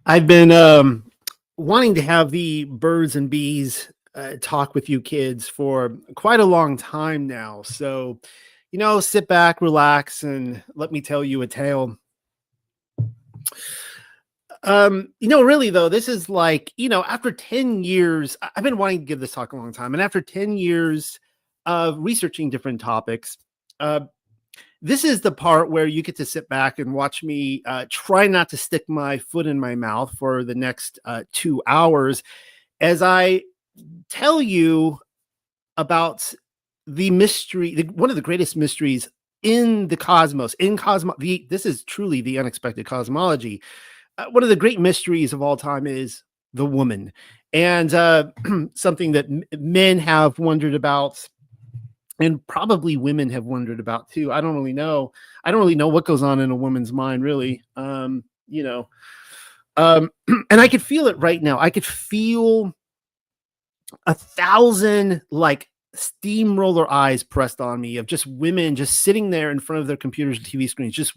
I've been wanting to have the birds and bees talk with you kids for quite a long time now. So, sit back, relax, and let me tell you a tale. Really though, this is like, after 10 years, I've been wanting to give this talk a long time. And after 10 years of researching different topics, uh, this is the part where you get to sit back and watch me try not to stick my foot in my mouth for the next 2 hours as I tell you about the mystery, one of the greatest mysteries in the cosmos, this is truly the unexpected cosmology. One of the great mysteries of all time is the woman, and something that men have wondered about, and probably women have wondered about too. I don't really know. I don't really know what goes on in a woman's mind, really. And I could feel it right now. I could feel 1,000 like steamroller eyes pressed on me of just women just sitting there in front of their computers and TV screens, just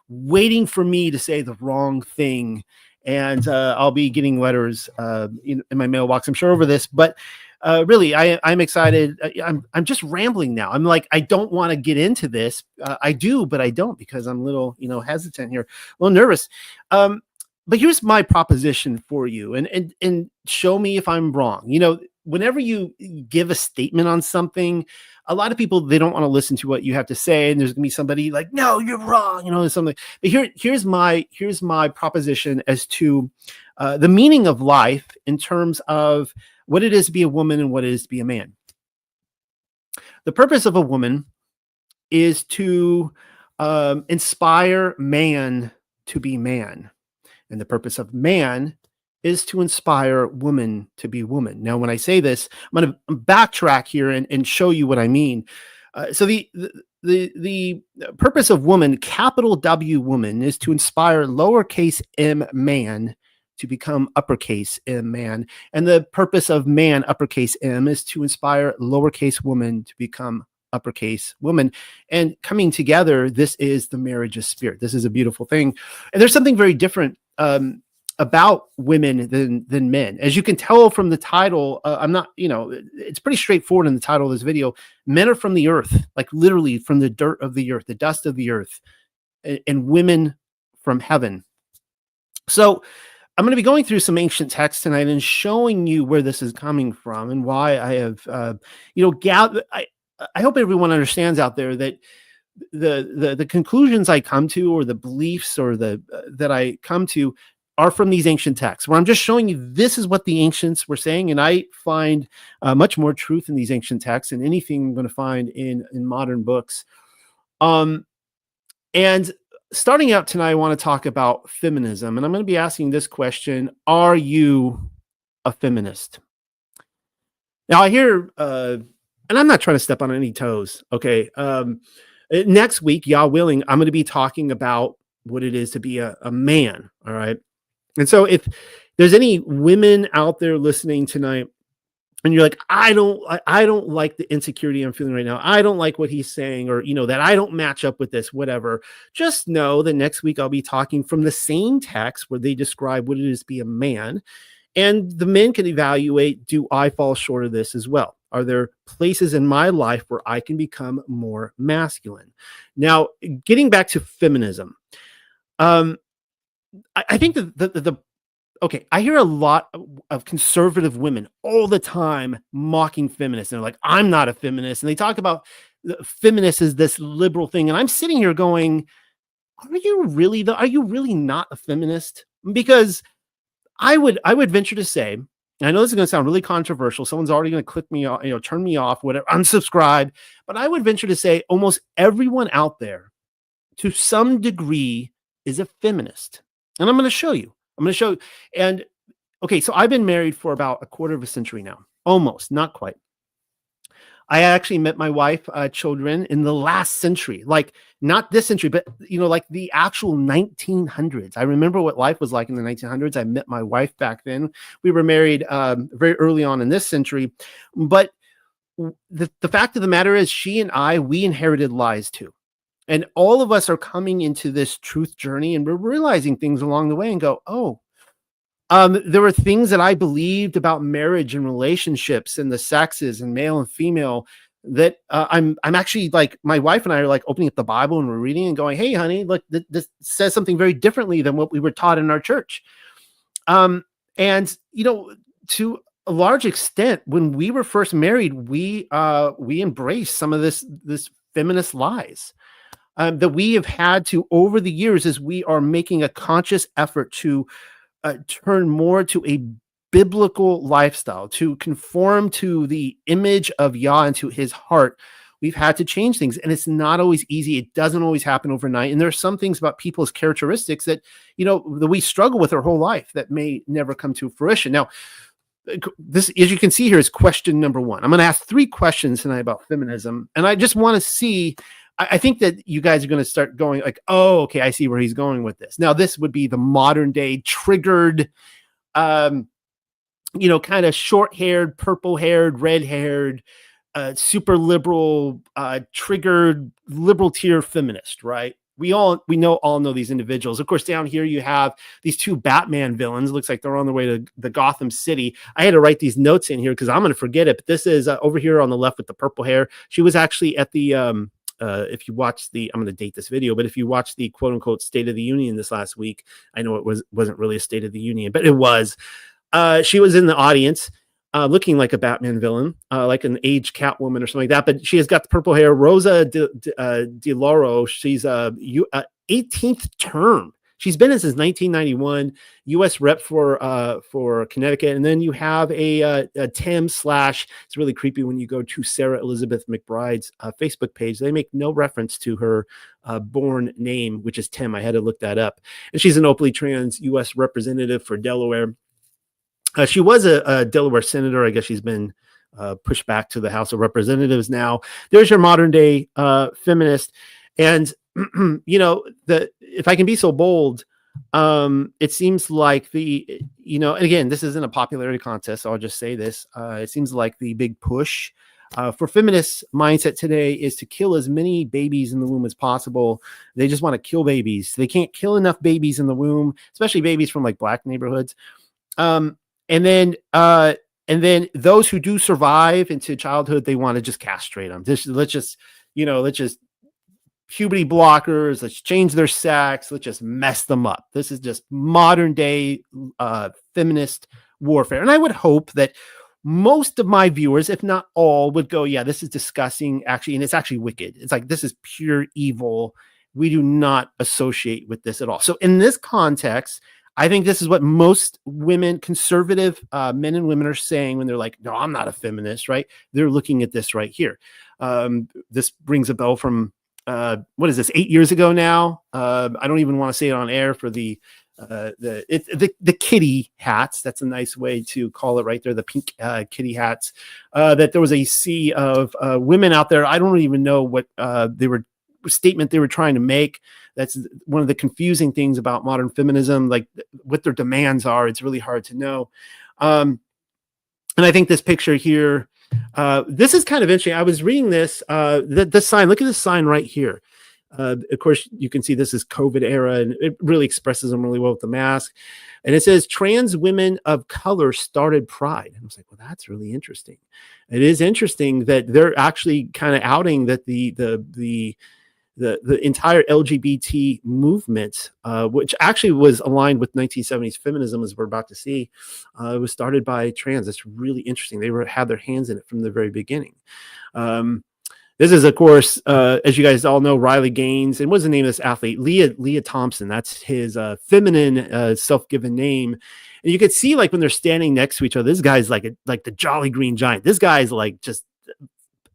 waiting for me to say the wrong thing. And I'll be getting letters in my mailbox, I'm sure, over this. But really, I'm excited. I'm just rambling now. I'm like, I don't want to get into this. I do, but I don't, because I'm a little, hesitant here, a little nervous. But here's my proposition for you, and show me if I'm wrong. Whenever you give a statement on something, a lot of people, they don't want to listen to what you have to say, and there's gonna be somebody like, no, you're wrong, something. But here's my proposition as to the meaning of life in terms of what it is to be a woman and what it is to be a man. The purpose of a woman is to inspire man to be man. And the purpose of man is to inspire woman to be woman. Now, when I say this, I'm going to backtrack here and show you what I mean. So the purpose of woman, capital W woman, is to inspire lowercase m man to become uppercase m man. And the purpose of man, uppercase m, is to inspire lowercase woman to become uppercase woman. And coming together, this is the marriage of spirit. This is a beautiful thing. And there's something very different about women than men. As you can tell from the title, I'm not, it's pretty straightforward in the title of this video. Men are from the earth, like literally from the dirt of the earth, the dust of the earth, and women from heaven. So I'm going to be going through some ancient texts tonight and showing you where this is coming from and why I have, gathered. I hope everyone understands out there that the conclusions I come to, or the beliefs, or that I come to, are from these ancient texts, where I'm just showing you this is what the ancients were saying, and I find much more truth in these ancient texts than anything I'm going to find in modern books. And starting out tonight, I want to talk about feminism, and I'm going to be asking this question: are you a feminist? Now, I hear, and I'm not trying to step on any toes, okay? Next week, Yah willing, I'm going to be talking about what it is to be a man, all right? And so if there's any women out there listening tonight, and you're like, I don't like the insecurity I'm feeling right now, I don't like what he's saying, or, that I don't match up with this, whatever, just know that next week I'll be talking from the same text where they describe what it is to be a man. And the men can evaluate, do I fall short of this as well? Are there places in my life where I can become more masculine? Now, getting back to feminism, I think okay, I hear a lot of conservative women all the time mocking feminists. And they're like, I'm not a feminist. And they talk about the feminist as this liberal thing. And I'm sitting here going, are you really not a feminist? Because I would venture to say, and I know this is going to sound really controversial, someone's already going to click me off, turn me off, whatever, unsubscribe, but I would venture to say almost everyone out there, to some degree, is a feminist. And I'm going to show you. And okay, so I've been married for about a quarter of a century now, almost, not quite. I actually met my wife, children, in the last century, like not this century, but like the actual 1900s. I remember what life was like in the 1900s. I met my wife back then. We were married very early on in this century, but the fact of the matter is, she and we inherited lies too. And all of us are coming into this truth journey, and we're realizing things along the way and go, oh, there were things that I believed about marriage and relationships and the sexes and male and female that I'm actually, like, my wife and I are like opening up the Bible and we're reading and going, hey, honey, look, this says something very differently than what we were taught in our church. And to a large extent, when we were first married, we embraced some of this feminist lies that we have had to over the years, as we are making a conscious effort to turn more to a biblical lifestyle, to conform to the image of Yah and to his heart. We've had to change things, and it's not always easy. It doesn't always happen overnight. And there are some things about people's characteristics that, that we struggle with our whole life that may never come to fruition. Now, this, as you can see here, is question number one. I'm going to ask 3 questions tonight about feminism, and I just want to see, I think that you guys are going to start going like, oh, okay, I see where he's going with this. Now, this would be the modern day triggered, kind of short-haired, purple-haired, red-haired, super liberal, triggered liberal tier feminist, right? We all know these individuals. Of course, down here you have these 2 Batman villains. Looks like they're on their way to the Gotham City. I had to write these notes in here because I'm going to forget it. But this is over here on the left with the purple hair. She was actually at the if you watch the, I'm going to date this video, but if you watch the quote unquote State of the Union this last week, I know it wasn't really a State of the Union, but it was. She was in the audience. Looking like a Batman villain, like an aged Catwoman or something like that. But she has got the purple hair. Rosa DeLauro, she's 18th term. She's been in since 1991, U.S. rep for Connecticut. And then you have a Tim / it's really creepy when you go to Sarah Elizabeth McBride's Facebook page. They make no reference to her born name, which is Tim. I had to look that up. And she's an openly trans U.S. representative for Delaware. She was a Delaware senator. I guess she's been pushed back to the House of Representatives now. There's your modern day feminist. And, if I can be so bold, it seems like and again, this isn't a popularity contest, so I'll just say this. It seems like the big push for feminist mindset today is to kill as many babies in the womb as possible. They just want to kill babies. They can't kill enough babies in the womb, especially babies from like Black neighborhoods. And then those who do survive into childhood, they want to just castrate them. Let's just puberty blockers. Let's change their sex. Let's just mess them up. This is just modern day feminist warfare. And I would hope that most of my viewers, if not all, would go, yeah, this is disgusting, actually, and it's actually wicked. It's like, this is pure evil. We do not associate with this at all. So in this context, I think this is what most women, conservative men and women, are saying when they're like, no, I'm not a feminist, right? They're looking at this right here. This rings a bell from, what is this, 8 years ago now? I don't even want to say it on air for the kitty hats. That's a nice way to call it right there, the pink kitty hats. That there was a sea of women out there. I don't even know what statement they were trying to make. That's one of the confusing things about modern feminism, like what their demands are. It's really hard to know. And I think this picture here, this is kind of interesting. I was reading this, the sign, look at this sign right here. Of course, you can see this is COVID era, and it really expresses them really well with the mask. And it says, trans women of color started Pride. And I was like, well, that's really interesting. It is interesting that they're actually kind of outing that the entire LGBT movement, which actually was aligned with 1970s feminism, as we're about to see, was started by trans. It's really interesting. They had their hands in it from the very beginning. This is, of course, as you guys all know, Riley Gaines. And what's the name of this athlete? Leah Thompson. That's his feminine, self-given name. And you could see, like, when they're standing next to each other, this guy's like the Jolly Green Giant. This guy's like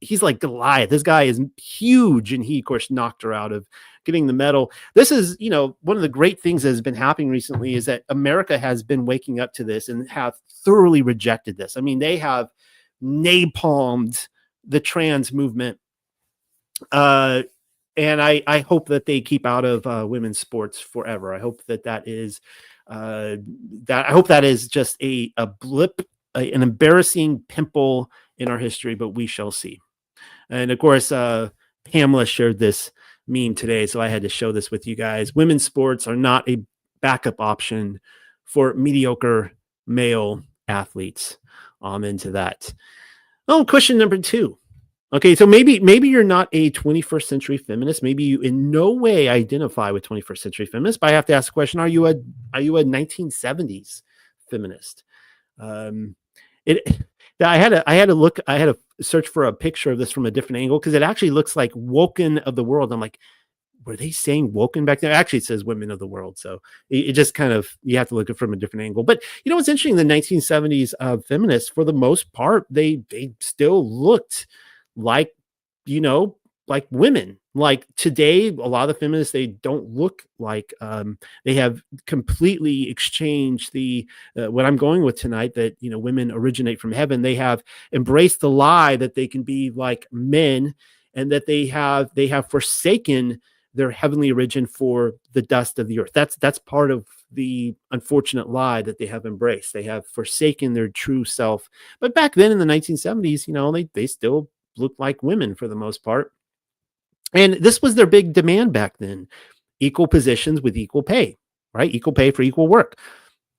he's like Goliath. This guy is huge, and he, of course, knocked her out of getting the medal. This is, one of the great things that has been happening recently is that America has been waking up to this and have thoroughly rejected this. I mean, they have napalmed the trans movement. And I hope that they keep out of women's sports forever. I hope that is just a blip, an embarrassing pimple in our history, but we shall see. And of course, Pamela shared this meme today, so I had to show this with you guys. Women's sports are not a backup option for mediocre male athletes. I'm into that. Oh, question number 2. Okay, so maybe you're not a 21st century feminist. Maybe you in no way identify with 21st century feminists. But I have to ask the question: Are you a 1970s feminist? It. I had to search for a picture of this from a different angle because it actually looks like Woken of the World. I'm like, were they saying woken back there? Actually, it says women of the world. So it just kind of, you have to look at it from a different angle. But you know, what's interesting, the 1970s feminists, for the most part, they still looked like, you know, like women. Like today, a lot of the feminists, they don't look like, they have completely exchanged the, what I'm going with tonight, that, you know, women originate from heaven. They have embraced the lie that they can be like men, and that they have forsaken their heavenly origin for the dust of the earth. That's part of the unfortunate lie that they have embraced. They have forsaken their true self. But back then in the 1970s, you know, they still looked like women for the most part. And this was their big demand back then: equal positions with equal pay, right? Equal pay for equal work.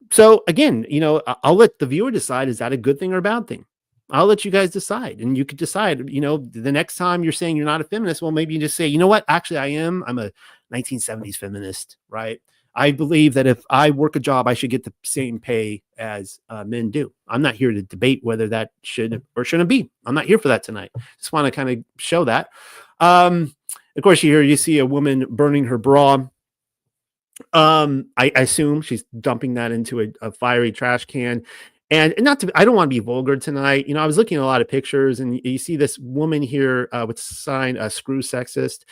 So again, you know, I'll let the viewer decide, is that a good thing or a bad thing? I'll let you guys decide, and you could decide, you know, the next time you're saying you're not a feminist, well, maybe you just say, you know what, actually I am. I'm a 1970s feminist, right? I believe that if I work a job, I should get the same pay as men do. I'm not here to debate whether that should or shouldn't be. I'm not here for that tonight. Just want to kind of show that. Of course, you see a woman burning her bra. I assume she's dumping that into a fiery trash can. And not to, I don't want to be vulgar tonight. You know, I was looking at a lot of pictures, and you see this woman here with the sign, "Screw sexist."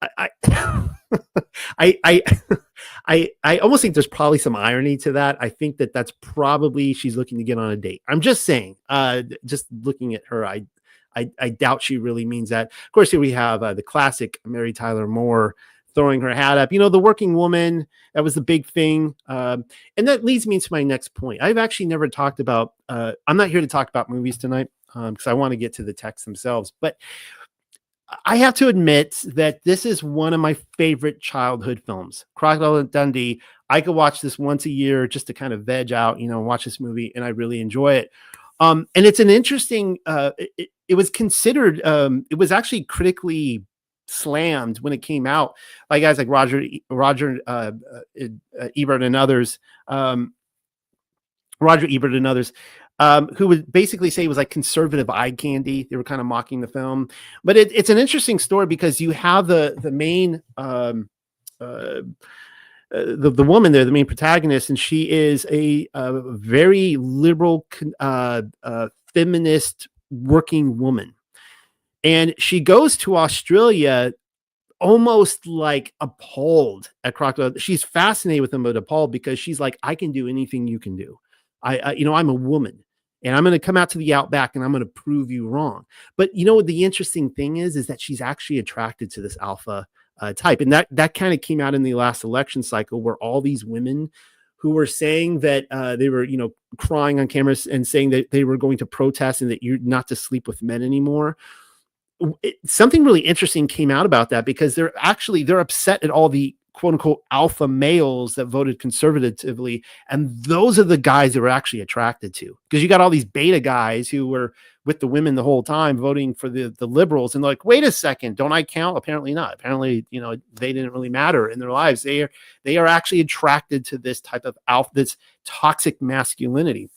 I, I, I almost think there's probably some irony to that. I think that that's probably, she's looking to get on a date. I'm just saying, just looking at her, I doubt she really means that. Of course, here we have the classic Mary Tyler Moore throwing her hat up. You know, the working woman, that was the big thing. And that leads me to my next point. I've actually never talked about, I'm not here to talk about movies tonight because I want to get to the texts themselves. But I have to admit that this is one of my favorite childhood films, Crocodile Dundee. I could watch this once a year just to kind of veg out, you know, watch this movie, and I really enjoy it. And it's an interesting, it was considered, it was actually critically slammed when it came out by guys like Roger Ebert and others, who would basically say it was like conservative eye candy. They were kind of mocking the film, but it's an interesting story because you have the main, the woman there, the main protagonist, and she is a very liberal, feminist working woman. And she goes to Australia almost like appalled at Crocodile. She's fascinated with him, but appalled because she's like, I can do anything you can do. You know, I'm a woman, and I'm going to come out to the outback, and I'm going to prove you wrong. But you know what the interesting thing is that she's actually attracted to this alpha type. And that kind of came out in the last election cycle, where all these women who were saying that they were, you know, crying on cameras and saying that they were going to protest and that you're not to sleep with men anymore. Something really interesting came out about that, because they're upset at all the quote unquote alpha males that voted conservatively. And those are the guys that were actually attracted to, because you got all these beta guys who were with the women the whole time voting for the liberals. And like, wait a second, don't I count? Apparently not. Apparently, you know, they didn't really matter in their lives. They are actually attracted to this type of alpha, this toxic masculinity.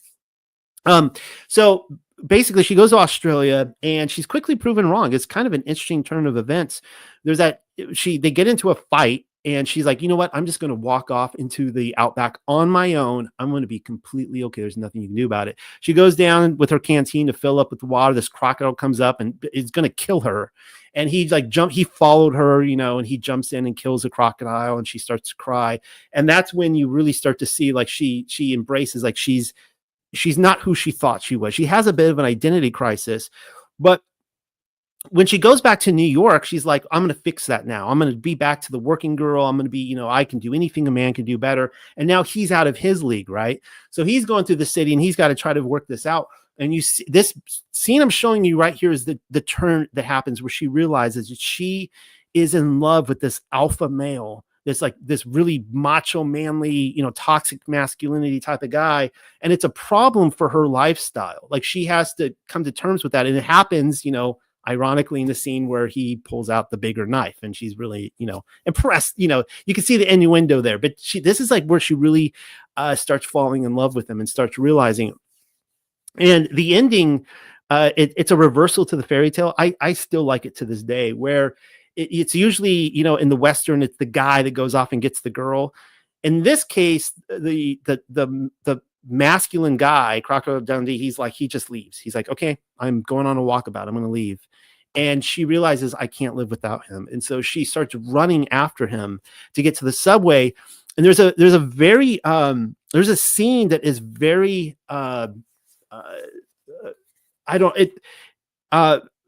So basically she goes to Australia, and she's quickly proven wrong. It's kind of an interesting turn of events. There's they get into a fight, and she's like, you know what? I'm just going to walk off into the outback on my own. I'm going to be completely okay. There's nothing you can do about it. She goes down with her canteen to fill up with the water. This crocodile comes up and is going to kill her. And he he followed her, you know, and he jumps in and kills the crocodile, and she starts to cry. And that's when you really start to see, like, she embraces, like, she's not who she thought she was. She has a bit of an identity crisis, but when she goes back to New York, she's like, I'm going to fix that now. I'm going to be back to the working girl. I'm going to be, you know, I can do anything a man can do better. And now he's out of his league, right? So he's going through the city, and he's got to try to work this out. And you see this scene I'm showing you right here is the turn that happens, where she realizes that she is in love with this alpha male, this really macho, manly, toxic masculinity type of guy. And it's a problem for her lifestyle. Like, she has to come to terms with that. And it happens, ironically, in the scene where he pulls out the bigger knife, and she's really, impressed. You can see the innuendo there, but this is like where she really starts falling in love with him and starts realizing. And the ending, it's a reversal to the fairy tale. I still like it to this day, where it's usually, in the Western, it's the guy that goes off and gets the girl. In this case, the masculine guy, Crocodile Dundee, he just leaves. He's like, okay, I'm going on a walkabout. I'm going to leave. And she realizes, I can't live without him. And so she starts running after him to get to the subway. And there's a scene that is very,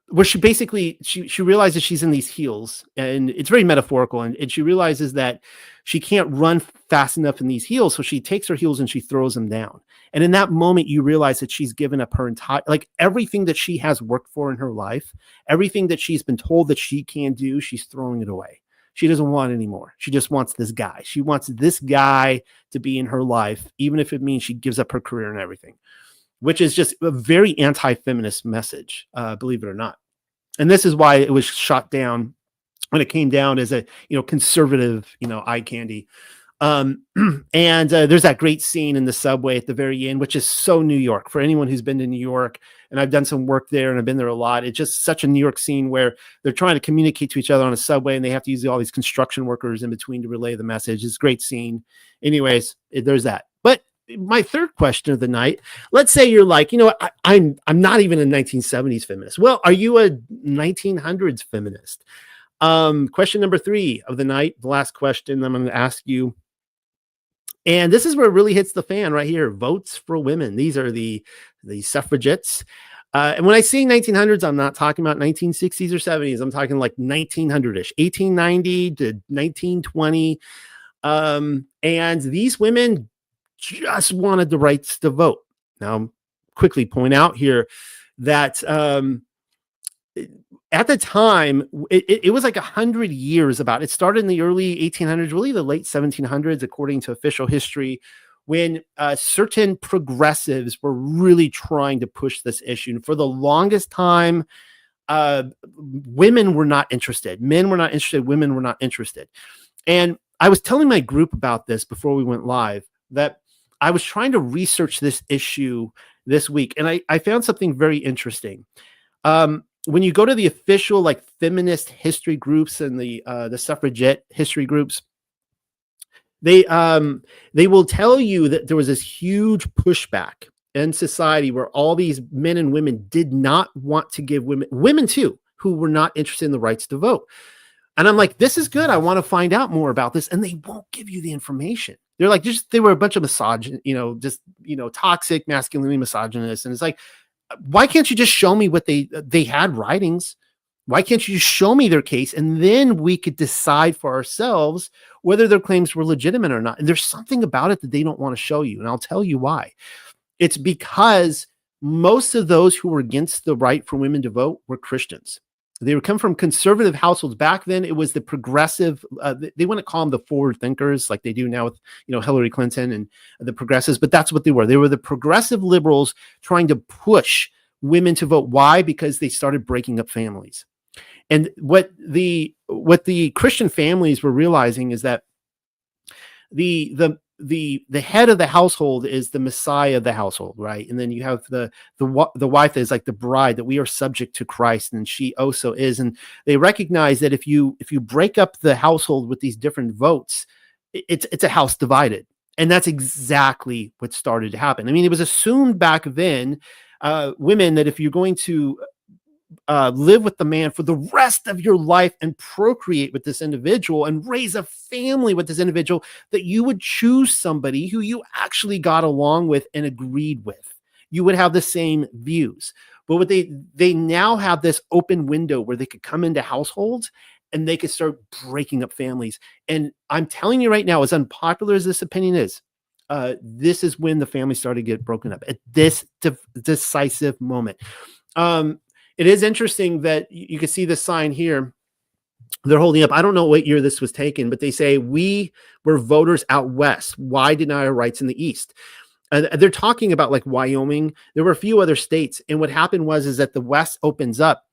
where she basically, she realizes she's in these heels, and it's very metaphorical. And she realizes that she can't run fast enough in these heels. So she takes her heels and she throws them down. And in that moment, you realize that she's given up her entire, like, everything that she has worked for in her life, everything that she's been told that she can do, she's throwing it away. She doesn't want it anymore. She just wants this guy. She wants this guy to be in her life, even if it means she gives up her career and everything, which is just a very anti-feminist message, believe it or not. And this is why it was shot down when it came down as a, conservative, eye candy. And there's that great scene in the subway at the very end, which is so New York for anyone who's been to New York. And I've done some work there and I've been there a lot. It's just such a New York scene where they're trying to communicate to each other on a subway, and they have to use all these construction workers in between to relay the message. It's a great scene. Anyways, there's that. But my third question of the night, let's say you're like, I'm not even a 1970s feminist. Well, are you a 1900s feminist? Question number 3 of the night, the last question I'm going to ask you. And this is where it really hits the fan right here. Votes for women. These are the suffragettes. And when I say 1900s, I'm not talking about 1960s or 70s. I'm talking like 1900-ish, 1890 to 1920. And these women just wanted the rights to vote. Now, quickly point out here that at the time, it was like 100 years about. It started in the early 1800s, really the late 1700s, according to official history, when certain progressives were really trying to push this issue. And for the longest time, women were not interested. Men were not interested. Women were not interested. And I was telling my group about this before we went live, that I was trying to research this issue this week, and I found something very interesting. When you go to the official, like, feminist history groups and the suffragette history groups, they will tell you that there was this huge pushback in society where all these men and women did not want to give women too, who were not interested in the rights to vote. And I'm like, this is good. I want to find out more about this. And they won't give you the information. They're like, they were a bunch of toxic masculinity misogynists. And it's like, why can't you just show me what they had writings? Why can't you just show me their case? And then we could decide for ourselves whether their claims were legitimate or not. And there's something about it that they don't want to show you. And I'll tell you why. It's because most of those who were against the right for women to vote were Christians. They would come from conservative households. Back then, it was the progressive. They wouldn't call them the forward thinkers like they do now with Hillary Clinton and the progressives, but that's what they were. They were the progressive liberals trying to push women to vote. Why? Because they started breaking up families. And what the Christian families were realizing is that the head of the household is the Messiah of the household, right? And then you have the wife that is like the bride, that we are subject to Christ, and she also is. And they recognize that if you break up the household with these different votes, it's a house divided. And that's exactly what started to happen. I mean, it was assumed back then, women, that if you're going to live with the man for the rest of your life and procreate with this individual and raise a family with this individual, that you would choose somebody who you actually got along with and agreed with. You would have the same views. But what they now have this open window where they could come into households and they could start breaking up families. And I'm telling you right now, as unpopular as this opinion is, this is when the family started to get broken up, at this decisive moment. It is interesting that you can see the sign here. they're holding up. I don't know what year this was taken, but they say we were voters out west. Why deny our rights in the east? They're talking about like Wyoming. There were a few other states, and what happened is that the West opens up,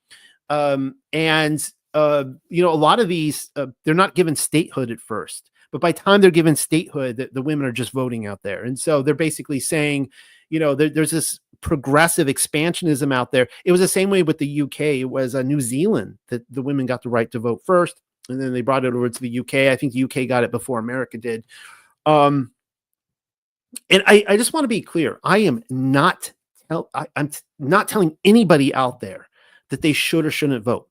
and a lot of these they're not given statehood at first, but by the time they're given statehood, the women are just voting out there, and so they're basically saying, there's this progressive expansionism out there. It was the same way with the UK. It was New Zealand that the women got the right to vote first, and then they brought it over to the UK. I think the UK got it before America did. And I just want to be clear. I'm not telling anybody out there that they should or shouldn't vote.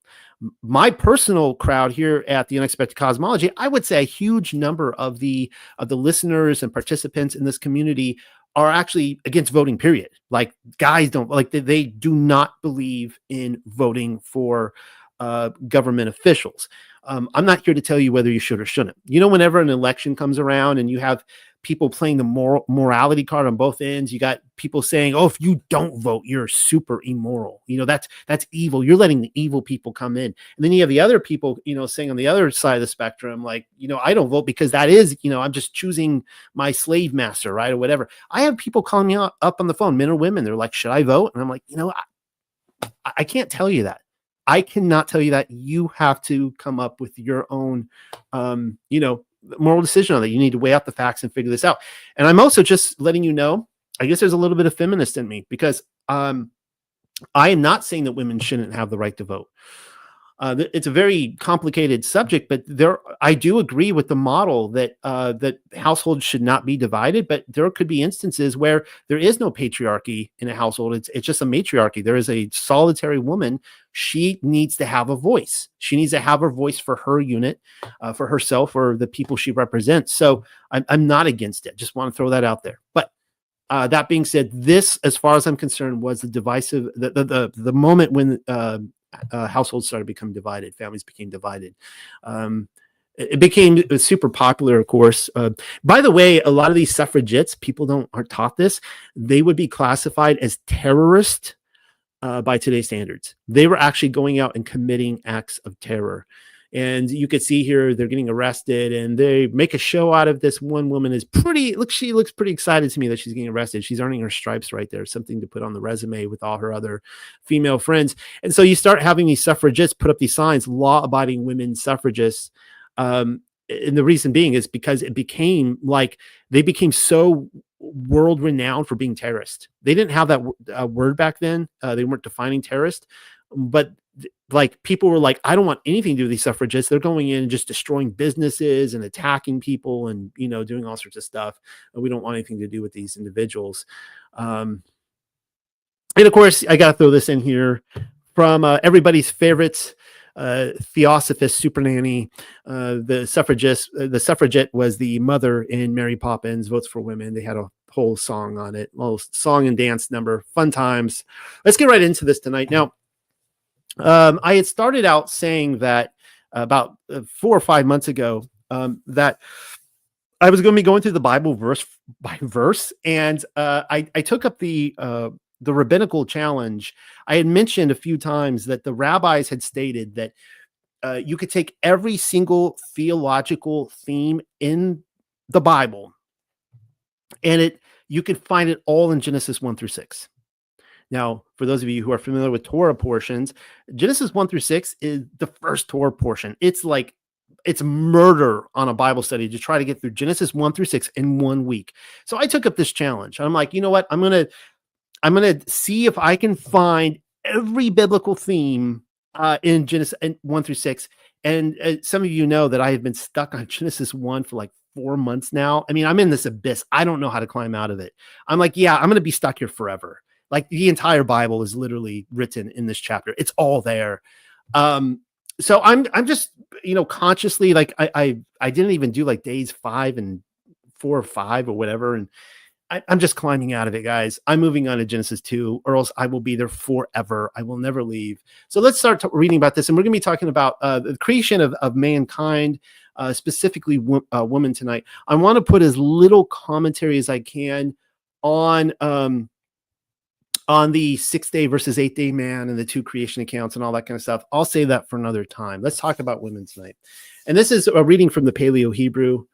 My personal crowd here at the Unexpected Cosmology, I would say a huge number of the listeners and participants in this community are actually against voting, period. Like, guys don't like, they do not believe in voting for government officials. I'm not here to tell you whether you should or shouldn't. Whenever an election comes around and you have people playing the morality card on both ends, you got people saying, "Oh, if you don't vote, you're super immoral. That's evil. You're letting the evil people come in." And then you have the other people, saying on the other side of the spectrum, like, I don't vote because that is, I'm just choosing my slave master, right, or whatever. I have people calling me up on the phone, men or women. They're like, "Should I vote?" And I'm like, I can't tell you that. I cannot tell you that. You have to come up with your own, moral decision on that. You need to weigh out the facts and figure this out. And I'm also just letting you know, I guess there's a little bit of feminist in me, because I am not saying that women shouldn't have the right to vote. It's a very complicated subject, but I do agree with the model that that households should not be divided. But there could be instances where there is no patriarchy in a household. It's just a matriarchy. There is a solitary woman. She needs to have a voice. She needs to have her voice for her unit, for herself, or the people she represents. So I'm not against it. Just want to throw that out there. But that being said, this, as far as I'm concerned, was the divisive, the moment when households started becoming divided, families became divided. It became super popular, of course. By the way, a lot of these suffragettes, people aren't taught this. They would be classified as terrorists by today's standards. They were actually going out and committing acts of terror. And you could see here, they're getting arrested, and they make a show out of this. One woman she looks pretty excited to me that she's getting arrested. She's earning her stripes right there, something to put on the resume with all her other female friends. And so you start having these suffragists put up these signs, law-abiding women suffragists. And the reason being is because it became like, they became so world renowned for being terrorists. They didn't have that word back then. They weren't defining terrorist, but like, people were like, I don't want anything to do with these suffragists. They're going in and just destroying businesses and attacking people and, doing all sorts of stuff. And we don't want anything to do with these individuals. And of course, I got to throw this in here from everybody's favorites, Theosophist super nanny, the suffragette was the mother in Mary Poppins, Votes for Women. They had a whole song on it, little song and dance number, fun times. Let's get right into this tonight. Now, I had started out saying that about 4 or 5 months ago, that I was going to be going through the Bible verse by verse, and I took up the rabbinical challenge. I had mentioned a few times that the rabbis had stated that you could take every single theological theme in the Bible, and you could find it all in Genesis 1 through 6. Now, for those of you who are familiar with Torah portions, Genesis 1 through 6 is the first Torah portion. It's murder on a Bible study to try to get through Genesis 1 through 6 in 1 week. So I took up this challenge. I'm like, you know what? I'm gonna see if I can find every biblical theme in Genesis 1 through 6. And some of you know that I have been stuck on Genesis 1 for like 4 months now. I mean, I'm in this abyss. I don't know how to climb out of it. I'm like, yeah, I'm gonna be stuck here forever. Like, the entire Bible is literally written in this chapter. It's all there. So I'm just, consciously, like, I didn't even do like days 5 and 4 or 5 or whatever. And I'm just climbing out of it, guys. I'm moving on to Genesis 2, or else I will be there forever. I will never leave. So let's start reading about this. And we're going to be talking about the creation of mankind, specifically women tonight. I want to put as little commentary as I can on on the 6th day versus 8th day man and the two creation accounts and all that kind of stuff. I'll save that for another time. Let's talk about women tonight. And this is a reading from the Paleo Hebrew.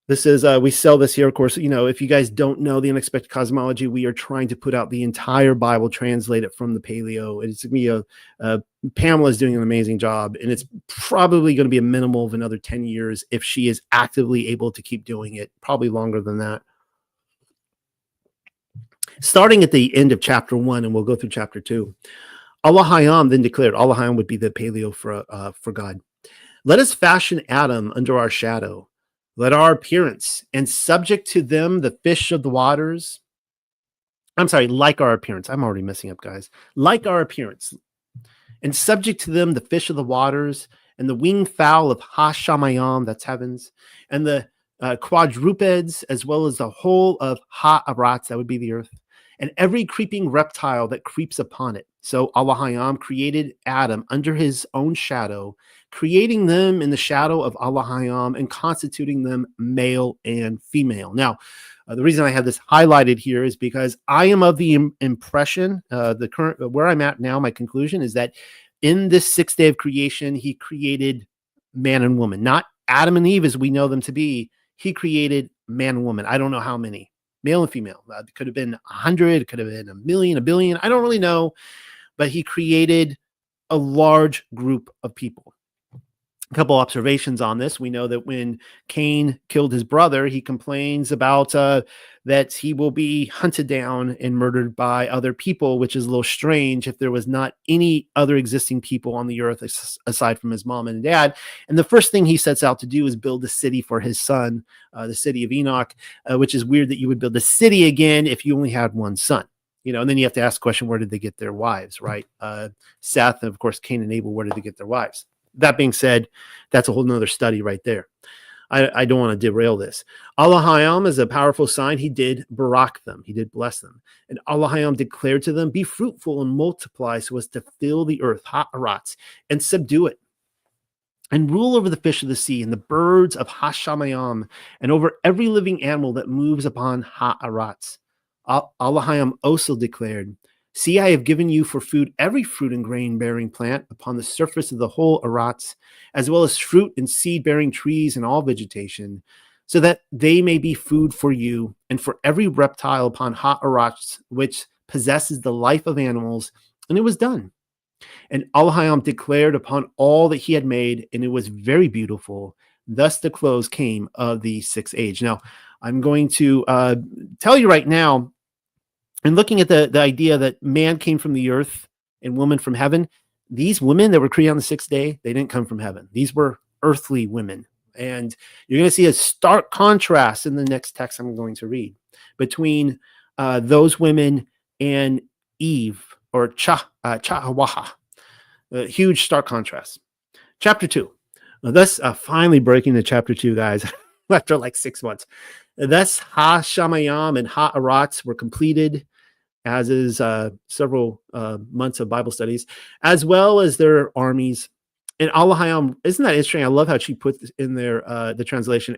This is, we sell this here, of course. If you guys don't know the Unexpected Cosmology, we are trying to put out the entire Bible, translate it from the Paleo. It's going to be Pamela's doing an amazing job, and it's probably going to be a minimal of another 10 years if she is actively able to keep doing it, probably longer than that. Starting at the end of chapter 1, and we'll go through chapter 2. Allah Hayam then declared, Allah Hayam would be the Paleo for God. Let us fashion Adam under our shadow. Let our appearance, and subject to them the fish of the waters. I'm sorry, like our appearance. I'm already messing up, guys. Like our appearance, and subject to them the fish of the waters, and the winged fowl of Ha-Shamayam, that's heavens, and the quadrupeds, as well as the whole of Ha-Aratz, that would be the earth, and every creeping reptile that creeps upon it. So Allah Hayam created Adam under his own shadow, creating them in the shadow of Allah Hayam and constituting them male and female. Now, the reason I have this highlighted here is because I am of the impression, the current where I'm at now, my conclusion is that in this 6th day of creation, he created man and woman, not Adam and Eve as we know them to be. He created man and woman. I don't know how many, male and female. It could have been 100, it could have been 1,000,000, 1,000,000,000. I don't really know, but he created a large group of people. A couple observations on this. We know that when Cain killed his brother, he complains about that he will be hunted down and murdered by other people, which is a little strange if there was not any other existing people on the earth aside from his mom and dad. And the first thing he sets out to do is build a city for his son, the city of Enoch, which is weird that you would build a city again if you only had one son. And then you have to ask the question, where did they get their wives, right? Seth, and of course, Cain and Abel, where did they get their wives? That being said, that's a whole nother study right there. I don't want to derail this. Allah Hayam is a powerful sign. He did barak them. He did bless them. And Allah Hayam declared to them, be fruitful and multiply so as to fill the earth, ha'aratz, and subdue it. And rule over the fish of the sea and the birds of Hashamayam, and over every living animal that moves upon ha'aratz. Allah Hayam also declared, see, I have given you for food every fruit and grain-bearing plant upon the surface of the whole Aratz, as well as fruit and seed-bearing trees and all vegetation, so that they may be food for you and for every reptile upon Ha-Aratz, which possesses the life of animals. And it was done. And Allah Hayam declared upon all that he had made, and it was very beautiful. Thus the close came of the 6th age. Now, I'm going to tell you right now, and looking at the idea that man came from the earth and woman from heaven, these women that were created on the 6th day, they didn't come from heaven. These were earthly women. And you're going to see a stark contrast in the next text I'm going to read between those women and Eve, or Chahawaha. A huge stark contrast. Chapter 2. Thus, finally breaking to chapter 2, guys, after like 6 months. Thus, Ha-Shamayam and Ha-Aratz were completed, as is several months of Bible studies, as well as their armies. And Allah Hayam, isn't that interesting? I love how she put in there the translation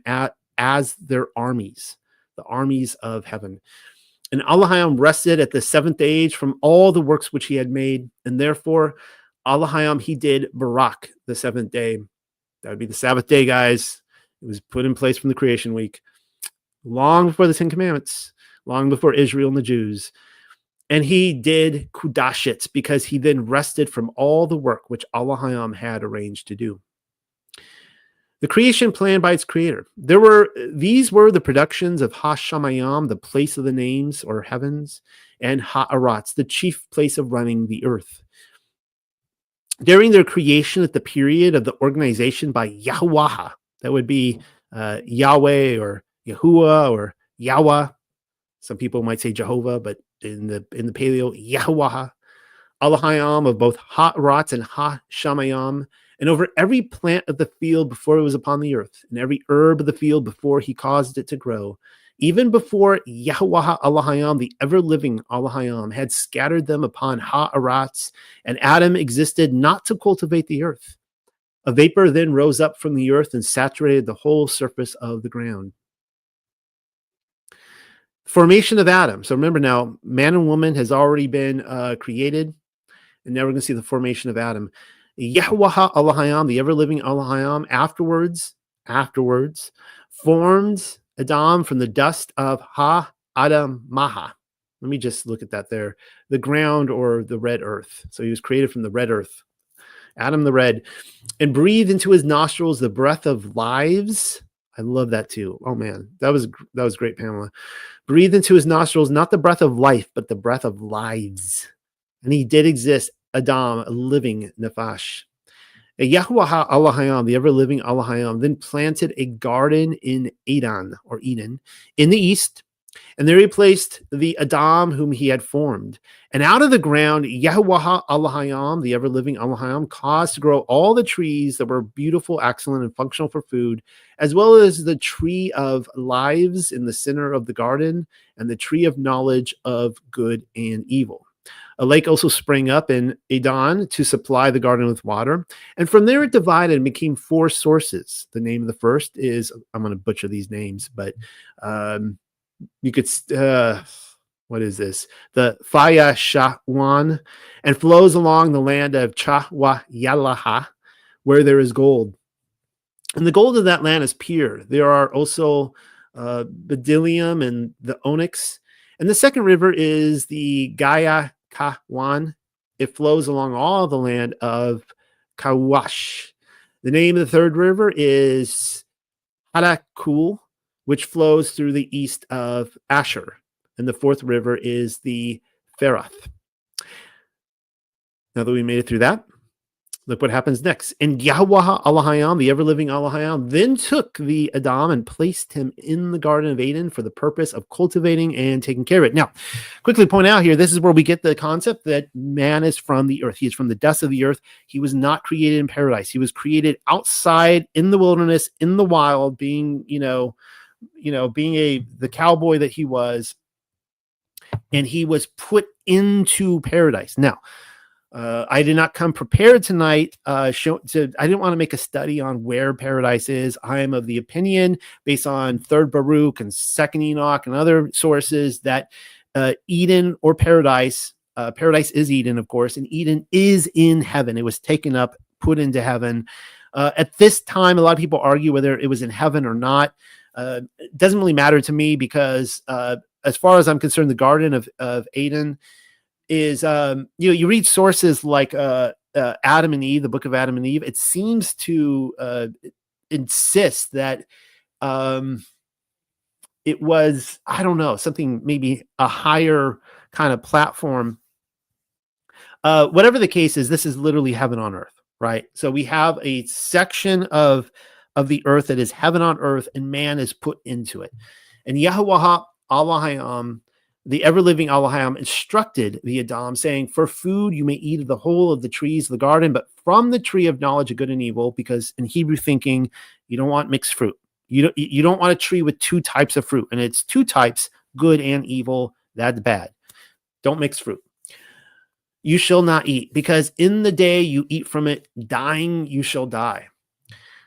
as their armies, the armies of heaven. And Allah Hayam rested at the 7th age from all the works which he had made, and therefore Allah Hayam, he did barak the 7th day. That would be the Sabbath day, guys. It was put in place from the creation week, long before the 10 Commandments, long before Israel and the Jews. And he did kudashit because he then rested from all the work which Allah Hayam had arranged to do. The creation planned by its creator. These were the productions of Ha-Shamayam, the place of the names or heavens, and Ha-Aratz, the chief place of running the earth. During their creation at the period of the organization by Yahuwah, that would be Yahweh or Yahuwah or Yahweh. Some people might say Jehovah, but in the Paleo, Yahuwah, Allah Hayam of both Ha-Aratz and Ha-Shamayam, and over every plant of the field before it was upon the earth, and every herb of the field before he caused it to grow, even before Yahuwah Allah Hayam, the ever-living Allah Hayam, had scattered them upon Ha-Aratz, and Adam existed not to cultivate the earth. A vapor then rose up from the earth and saturated the whole surface of the ground. Formation of Adam. So remember now, man and woman has already been created, and now we're going to see the formation of Adam. Yahweh Elohim, the ever-living Elohim, afterwards, formed Adam from the dust of Ha-Adam Maha. Let me just look at that there. The ground or the red earth. So he was created from the red earth. Adam the red. And breathed into his nostrils the breath of lives. I love that too. Oh man, that was great, Pamela. Breathed into his nostrils not the breath of life, but the breath of lives. And he did exist, Adam, a living Nephash. Yahweh Elohim, the ever-living Elohim, then planted a garden in Eden, or Eden, in the east, and there he placed the Adam whom he had formed. And out of the ground, Yahweh Elohim, the ever-living Elohim, caused to grow all the trees that were beautiful, excellent, and functional for food, as well as the tree of lives in the center of the garden, and the tree of knowledge of good and evil. A lake also sprang up in Eden to supply the garden with water. And from there it divided and became 4 sources. The name of the first is, I'm going to butcher these names, but you could, what is this? The Faya Shahwan, and flows along the land of Chahwa-Yalaha, where there is gold. And the gold of that land is pure. There are also bdellium and the onyx. And the second river is the Gaya Kawan. It flows along all the land of Kawash. The name of the third river is Harakul, which flows through the east of Asher. And the fourth river is the Ferath. Now that we made it through that, look what happens next. And Yahweh Elohim, the ever-living Elohim, then took the Adam and placed him in the Garden of Eden for the purpose of cultivating and taking care of it. Now, quickly point out here, this is where we get the concept that man is from the earth. He is from the dust of the earth. He was not created in paradise. He was created outside in the wilderness, in the wild, being, being the cowboy that he was, and he was put into paradise. Now, I did not come prepared tonight. I didn't want to make a study on where paradise is. I am of the opinion, based on 3rd Baruch and 2nd Enoch and other sources, that Eden or paradise is Eden, of course, and Eden is in heaven. It was taken up, put into heaven. At this time, a lot of people argue whether it was in heaven or not. It doesn't really matter to me because, as far as I'm concerned, the Garden of Eden is, you read sources like Adam and Eve, the book of Adam and Eve. It seems to insist that it was, I don't know, something, maybe a higher kind of platform. Whatever the case is, this is literally heaven on earth, right? So we have a section of the earth that is heaven on earth, and man is put into it. And Yahweh Elohim, the ever-living Elohim, instructed the Adam, saying, for food you may eat of the whole of the trees of the garden, but from the tree of knowledge of good and evil, because in Hebrew thinking, you don't want mixed fruit. You don't want a tree with 2 types of fruit, and it's 2 types, good and evil. That's bad. Don't mix fruit. You shall not eat, because in the day you eat from it, dying you shall die.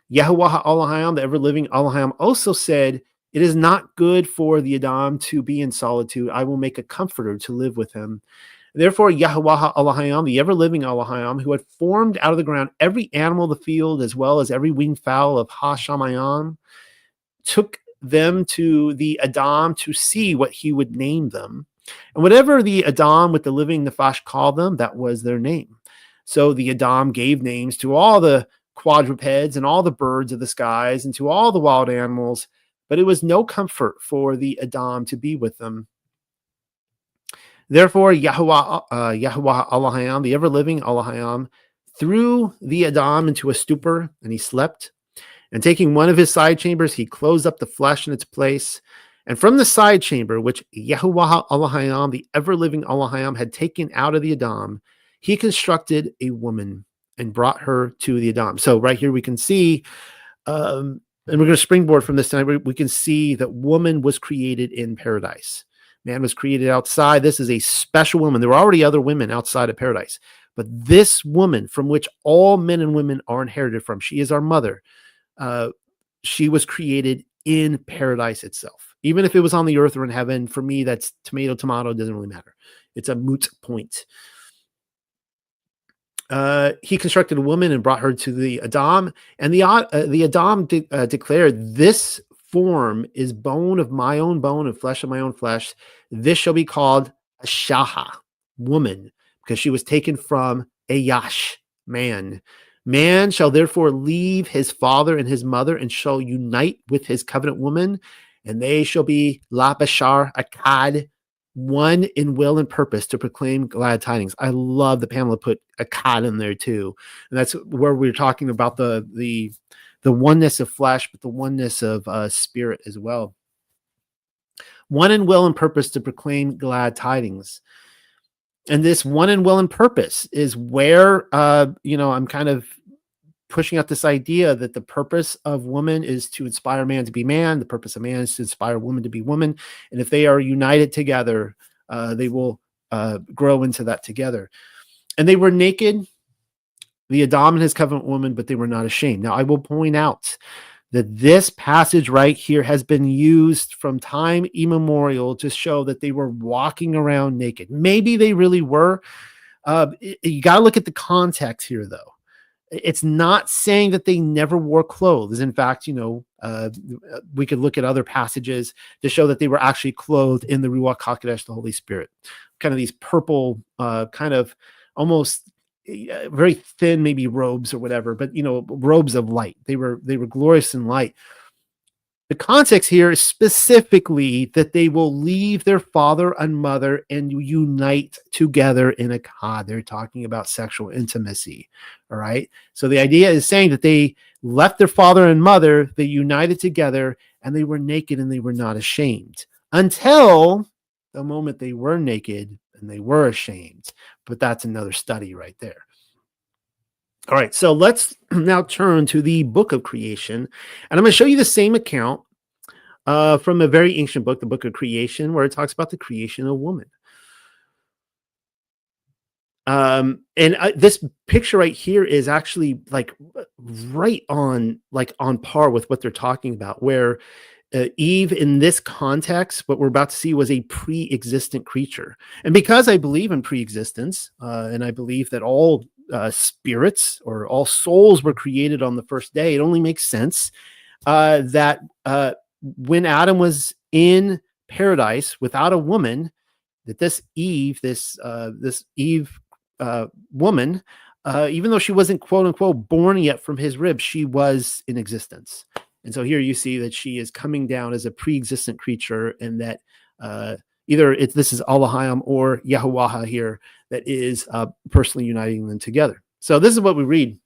Yahweh Elohim, the ever-living Elohim, also said, it is not good for the Adam to be in solitude. I will make a comforter to live with him. Therefore, Yahweh Elohim, the ever-living Elohim, who had formed out of the ground every animal of the field, as well as every winged fowl of Ha-Shamayim, took them to the Adam to see what he would name them. And whatever the Adam with the living Nephash called them, that was their name. So the Adam gave names to all the quadrupeds and all the birds of the skies and to all the wild animals, but it was no comfort for the Adam to be with them. Therefore, Yahweh Elohim, the ever-living Elohim, threw the Adam into a stupor, and he slept. And taking one of his side chambers, he closed up the flesh in its place. And from the side chamber, which Yahweh Elohim, the ever-living Elohim, had taken out of the Adam, he constructed a woman and brought her to the Adam. So right here we can see, and we're going to springboard from this tonight, we can see that woman was created in paradise. Man was created outside. This is a special woman. There were already other women outside of paradise, but this woman, from which all men and women are inherited from, she is our mother. She was created in paradise itself. Even if it was on the earth or in heaven, for me, that's tomato, tomato, doesn't really matter. It's a moot point. He constructed a woman and brought her to the Adam, and the Adam declared, "This form is bone of my own bone and flesh of my own flesh. This shall be called a shaha, woman, because she was taken from a yash, man. Man shall therefore leave his father and his mother and shall unite with his covenant woman, and they shall be la bashar akad, one in will and purpose to proclaim glad tidings." I love that Pamela put a cod in there too. And that's where we're talking about the oneness of flesh, but the oneness of spirit as well. One in will and purpose to proclaim glad tidings. And this one in will and purpose is where, I'm kind of pushing out this idea that the purpose of woman is to inspire man to be man. The purpose of man is to inspire woman to be woman. And if they are united together, they will grow into that together. And they were naked, the Adam and his covenant woman, but they were not ashamed. Now, I will point out that this passage right here has been used from time immemorial to show that they were walking around naked. Maybe they really were. You got to look at the context here, though. It's not saying that they never wore clothes. In fact, we could look at other passages to show that they were actually clothed in the Ruach HaKodesh, the Holy Spirit, kind of these purple, kind of almost very thin, maybe robes or whatever, but robes of light. They were glorious in light. The context here is specifically that they will leave their father and mother and unite together in a kad. They're talking about sexual intimacy. All right. So the idea is saying that they left their father and mother, they united together, and they were naked and they were not ashamed until the moment they were naked and they were ashamed. But that's another study right there. All right, so let's now turn to the book of creation. And I'm going to show you the same account from a very ancient book, the book of creation, where it talks about the creation of woman. This picture right here is actually right on par with what they're talking about, where Eve in this context, what we're about to see, was a pre-existent creature. And because I believe in pre-existence, and I believe that all spirits or all souls were created on the first day, it only makes sense that when Adam was in paradise without a woman, that this Eve woman, even though she wasn't quote unquote born yet from his ribs, she was in existence. And so here you see that she is coming down as a pre-existent creature, and that either this is Elohim or Yahuwah here that is personally uniting them together. So this is what we read.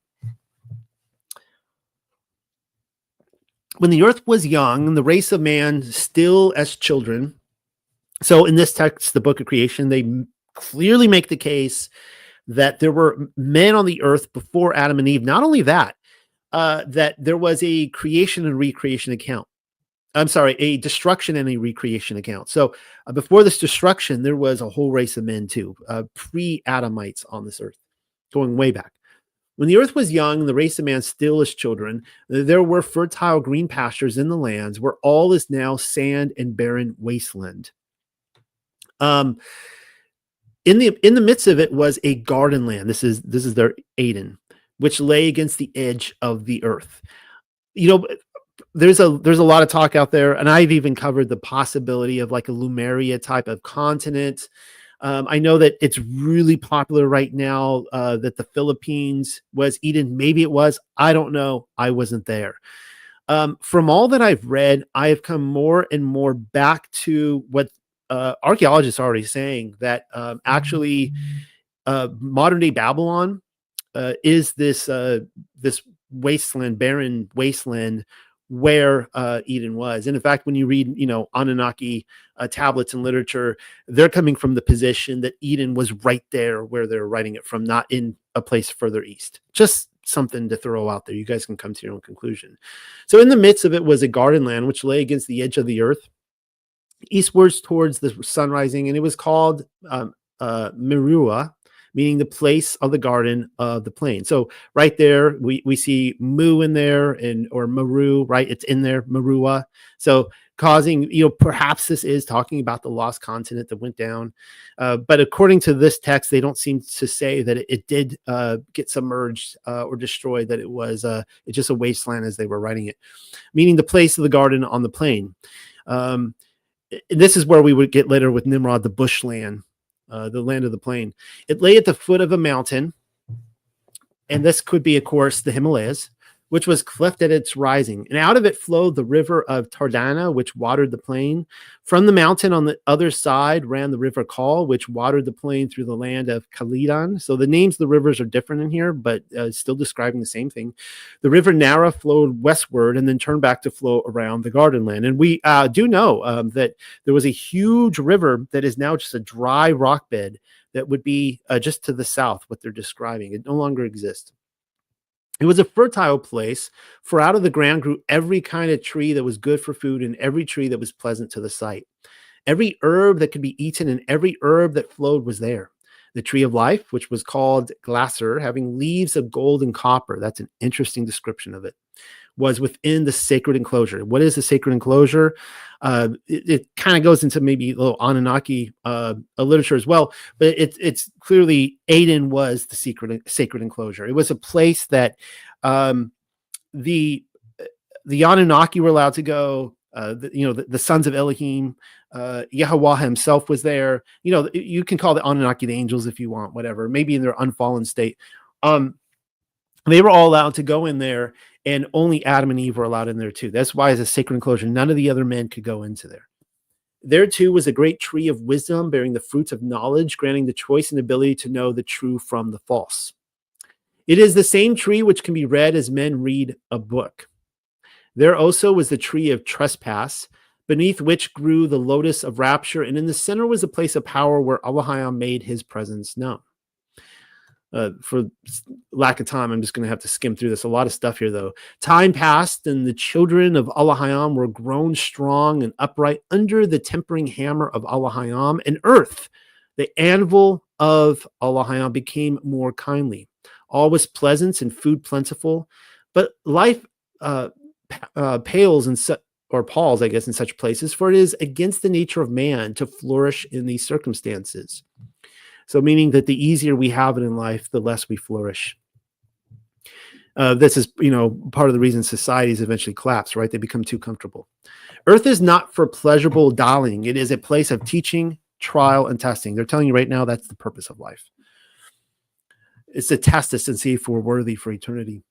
When the earth was young, the race of man still as children. So in this text, the book of creation, they clearly make the case that there were men on the earth before Adam and Eve. Not only that, that there was a creation and recreation account. I'm sorry, a destruction and a recreation account. So before this destruction, there was a whole race of men too, pre-Adamites on this earth, going way back. When the earth was young, the race of man still as children, there were fertile green pastures in the lands where all is now sand and barren wasteland. In the midst of it was a garden land. This is their Eden, which lay against the edge of the earth. There's a lot of talk out there, and I've even covered the possibility of like a Lemuria type of continent. I know that it's really popular right now that the Philippines was Eden. Maybe it was. I don't know. I wasn't there. From all that I've read, I have come more and more back to what archaeologists are already saying, that actually modern day Babylon is this wasteland, barren wasteland where Eden was. And in fact, when you read, Anunnaki tablets and literature, they're coming from the position that Eden was right there where they're writing it from, not in a place further east. Just something to throw out there. You guys can come to your own conclusion. So in the midst of it was a garden land, which lay against the edge of the earth, eastwards towards the sun rising, and it was called Merua, meaning the place of the garden of the plain. So right there, we see Mu in there, or Meru, right? It's in there, Merua. So causing, perhaps this is talking about the lost continent that went down. But according to this text, they don't seem to say that it did get submerged or destroyed, that it was it's just a wasteland as they were writing it, meaning the place of the garden on the plain. This is where we would get later with Nimrod, the bushland, the land of the plain. It lay at the foot of a mountain, and this could be, of course, the Himalayas, which was cleft at its rising. And out of it flowed the river of Tardana, which watered the plain. From the mountain on the other side ran the river Kal, which watered the plain through the land of Khalidan. So the names of the rivers are different in here, but still describing the same thing. The river Nara flowed westward and then turned back to flow around the garden land. And we do know that there was a huge river that is now just a dry rock bed that would be just to the south, what they're describing. It no longer exists. It was a fertile place, for out of the ground grew every kind of tree that was good for food and every tree that was pleasant to the sight. Every herb that could be eaten and every herb that flowed was there. The tree of life, which was called glasser, having leaves of gold and copper, that's an interesting description of it, was within the sacred enclosure. What is the sacred enclosure? It kind of goes into maybe a little Anunnaki literature as well, but it's clearly Aden was the sacred enclosure. It was a place that the Anunnaki were allowed to go. The sons of Elohim, Yahweh himself was there. You can call the Anunnaki the angels if you want, whatever, maybe in their unfallen state. They were all allowed to go in there, and only Adam and Eve were allowed in there too. That's why it's a sacred enclosure. None of the other men could go into there. There too was a great tree of wisdom, bearing the fruits of knowledge, granting the choice and ability to know the true from the false. It is the same tree which can be read as men read a book. There also was the tree of trespass, beneath which grew the lotus of rapture, and in the center was a place of power where Elohim made his presence known. For lack of time, I'm just going to have to skim through this. A lot of stuff here, though. Time passed, and the children of Elohim were grown strong and upright under the tempering hammer of Elohim, and earth, the anvil of Elohim, became more kindly. All was pleasant and food plentiful, but life pales or palls, I guess, in such places, for it is against the nature of man to flourish in these circumstances. So meaning that the easier we have it in life, the less we flourish. This is, part of the reason societies eventually collapse, right? They become too comfortable. Earth is not for pleasurable dallying. It is a place of teaching, trial, and testing. They're telling you right now that's the purpose of life. It's to test us and see if we're worthy for eternity.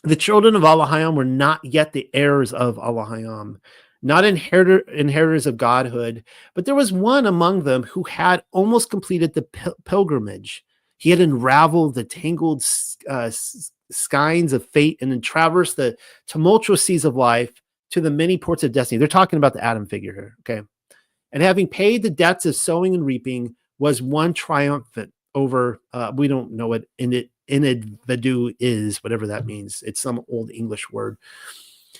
The children of Elohim were not yet the heirs of Elohim, not inheritors of godhood, but there was one among them who had almost completed the pilgrimage. He had unraveled the tangled skeins of fate and then traversed the tumultuous seas of life to the many ports of destiny. They're talking about the Adam figure here, okay? And having paid the debts of sowing and reaping, was one triumphant over, we don't know what Inidvedu is, whatever that means. It's some old English word.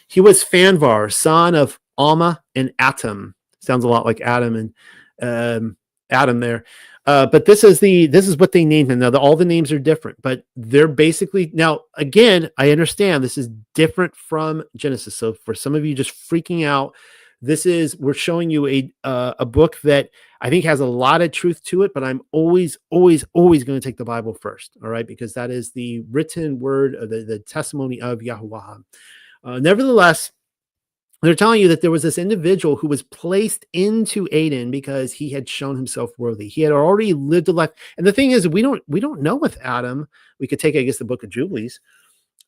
He was Fanvar, son of Alma and Atom. Sounds a lot like Adam and Adam there. But this is what they named him. Now, all the names are different, but they're basically, now, again, I understand this is different from Genesis. So for some of you just freaking out, we're showing you a book that I think has a lot of truth to it, but I'm always going to take the Bible first. All right. Because that is the written word of the testimony of Yahweh. Nevertheless, they're telling you that there was this individual who was placed into Aden because he had shown himself worthy. He had already lived a life. And the thing is, we don't know with Adam. We could take, I guess, the book of Jubilees,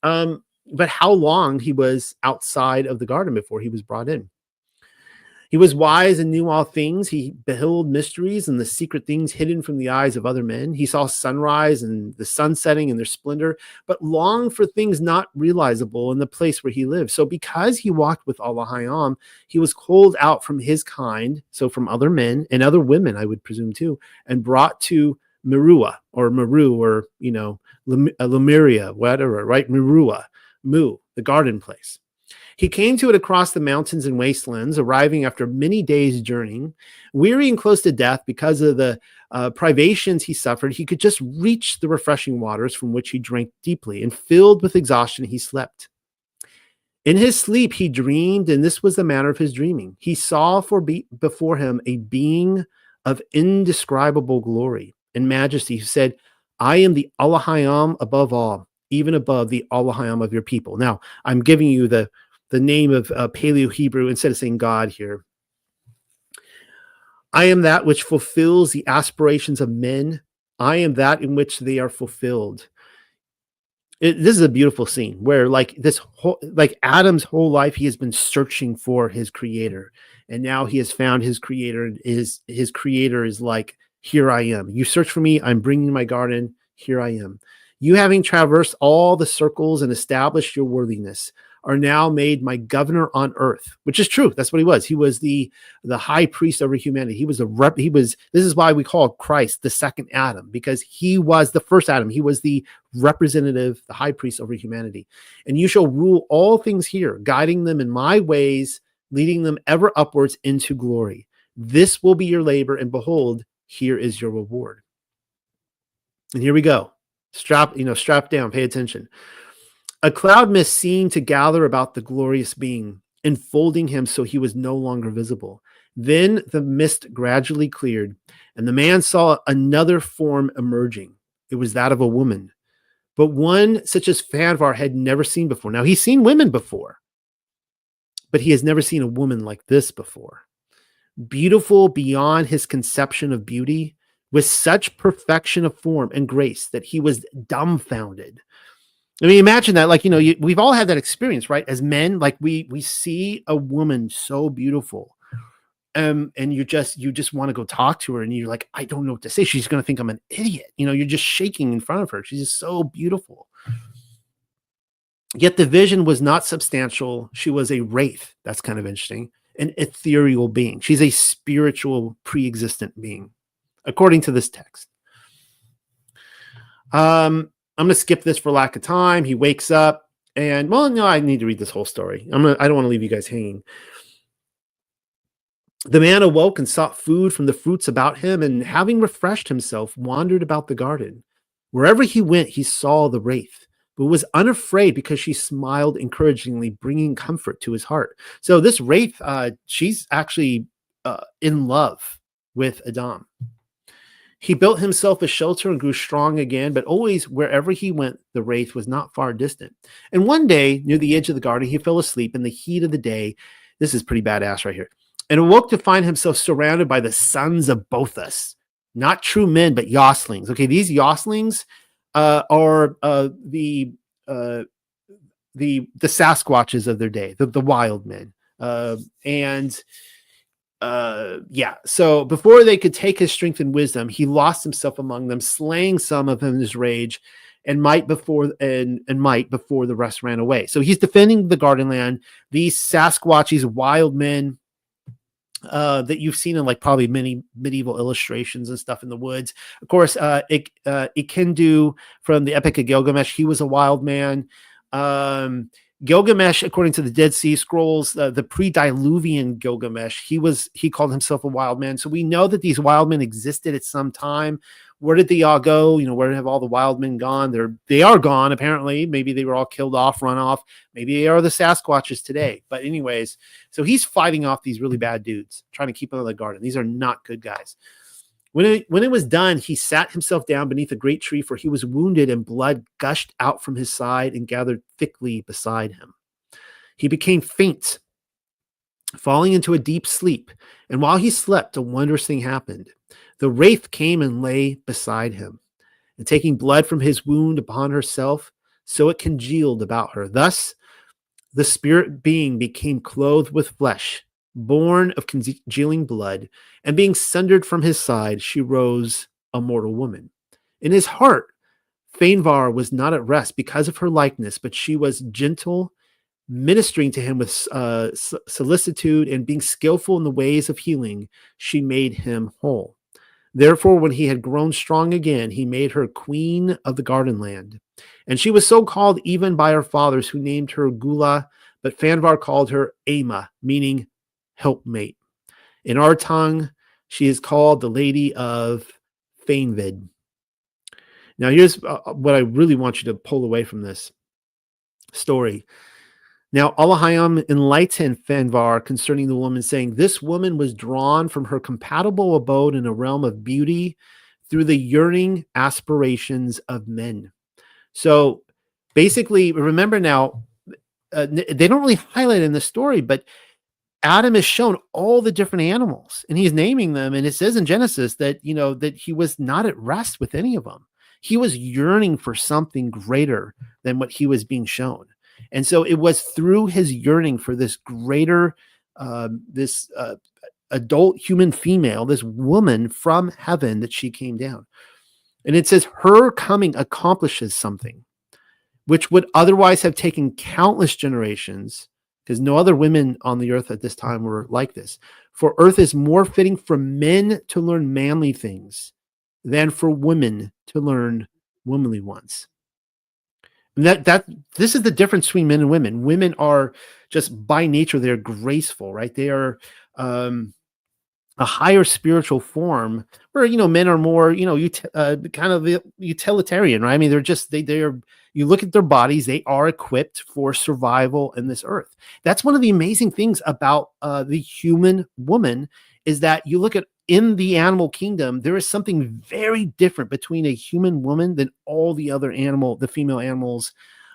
but how long he was outside of the garden before he was brought in. He was wise and knew all things. He beheld mysteries and the secret things hidden from the eyes of other men. He saw sunrise and the sun setting in their splendor, but longed for things not realizable in the place where he lived. So because he walked with Elohim, he was called out from his kind, so from other men and other women, I would presume too, and brought to Merua or Meru or, Lemuria, whatever, right? Merua, Mu, the garden place. He came to it across the mountains and wastelands, arriving after many days' journeying. Weary and close to death because of the privations he suffered, he could just reach the refreshing waters from which he drank deeply, and filled with exhaustion, he slept. In his sleep, he dreamed, and this was the manner of his dreaming. He saw before him a being of indescribable glory and majesty who said, I am the Allahayam above all, even above the Allahayam of your people. Now, I'm giving you the name of Paleo-Hebrew instead of saying God here. I am that which fulfills the aspirations of men. I am that in which they are fulfilled. This is a beautiful scene where like Adam's whole life, he has been searching for his creator, and now he has found his creator. His creator is like, here I am. You search for me. I'm bringing my garden. Here I am. You, having traversed all the circles and established your worthiness, are now made my governor on earth, which is true. That's what he was. He was the high priest over humanity. He was this is why we call Christ the second Adam, because he was the first Adam. He was the representative, the high priest over humanity. And you shall rule all things here, guiding them in my ways, leading them ever upwards into glory. This will be your labor, and behold, here is your reward. And here we go. Strap down, pay attention. A cloud mist seemed to gather about the glorious being, enfolding him so he was no longer visible. Then the mist gradually cleared, and the man saw another form emerging. It was that of a woman, but one such as Fanvar had never seen before. Now, he's seen women before, but he has never seen a woman like this before. Beautiful beyond his conception of beauty, with such perfection of form and grace that he was dumbfounded. I mean, imagine that, we've all had that experience, right? As men, like we see a woman so beautiful, and you just want to go talk to her, and you're like, I don't know what to say. She's going to think I'm an idiot. You're just shaking in front of her. She's just so beautiful. Yet the vision was not substantial. She was a wraith. That's kind of interesting. An ethereal being. She's a spiritual, pre-existent being, according to this text. I'm going to skip this for lack of time. He wakes up and, I need to read this whole story. I don't want to leave you guys hanging. The man awoke and sought food from the fruits about him, and having refreshed himself, wandered about the garden. Wherever he went, he saw the wraith, but was unafraid because she smiled encouragingly, bringing comfort to his heart. So this wraith, she's actually in love with Adam. He built himself a shelter and grew strong again, but always wherever he went, the wraith was not far distant. And one day, near the edge of the garden, he fell asleep in the heat of the day. This is pretty badass right here. And awoke to find himself surrounded by the sons of Bothus, not true men, but yoslings. Okay, these yoslings are the Sasquatches of their day, the wild men. So before they could take his strength and wisdom, he lost himself among them, slaying some of them in his rage, and might before the rest ran away. So he's defending the garden land. These Sasquatches, wild men, that you've seen in probably many medieval illustrations and stuff in the woods. Of course, Ikendu from the Epic of Gilgamesh, he was a wild man. Gilgamesh, according to the Dead Sea Scrolls, the pre-Diluvian Gilgamesh, he called himself a wild man. So we know that these wild men existed at some time. Where did they all go? Where have all the wild men gone? They are gone, apparently. Maybe they were all killed off, run off. Maybe they are the Sasquatches today. But anyways, so he's fighting off these really bad dudes, trying to keep them in the garden. These are not good guys. When it was done, he sat himself down beneath a great tree, for he was wounded, and blood gushed out from his side and gathered thickly beside him. He became faint, falling into a deep sleep. And while he slept, a wondrous thing happened. The wraith came and lay beside him, and taking blood from his wound upon herself, so it congealed about her. Thus, the spirit being became clothed with flesh, born of congealing blood, and being sundered from his side, she rose a mortal woman. In his heart, Fanvar was not at rest because of her likeness, but she was gentle, ministering to him with solicitude, and being skillful in the ways of healing, she made him whole. Therefore, when he had grown strong again, he made her queen of the garden land. And she was so called even by her fathers, who named her Gula, but Fanvar called her Ama, meaning helpmate. In our tongue, she is called the Lady of Fainvid. Now, here's what I really want you to pull away from this story. Now, Allahayam enlightened Fanvar concerning the woman, saying, this woman was drawn from her compatible abode in a realm of beauty through the yearning aspirations of men. So basically, remember now, they don't really highlight in the story, but Adam is shown all the different animals and he's naming them. And it says in Genesis that, that he was not at rest with any of them. He was yearning for something greater than what he was being shown. And so it was through his yearning for this greater, this adult human female, this woman from heaven, that she came down. And it says her coming accomplishes something which would otherwise have taken countless generations, because no other women on the earth at this time were like this. For earth is more fitting for men to learn manly things than for women to learn womanly ones. And this is the difference between men and women. Women are just by nature, they're graceful, right? They are a higher spiritual form, where men are more kind of the utilitarian, right? I mean, they're just they are. You look at their bodies; they are equipped for survival in this earth. That's one of the amazing things about the human woman, is that you look at in the animal kingdom, there is something very different between a human woman than all the other the female animals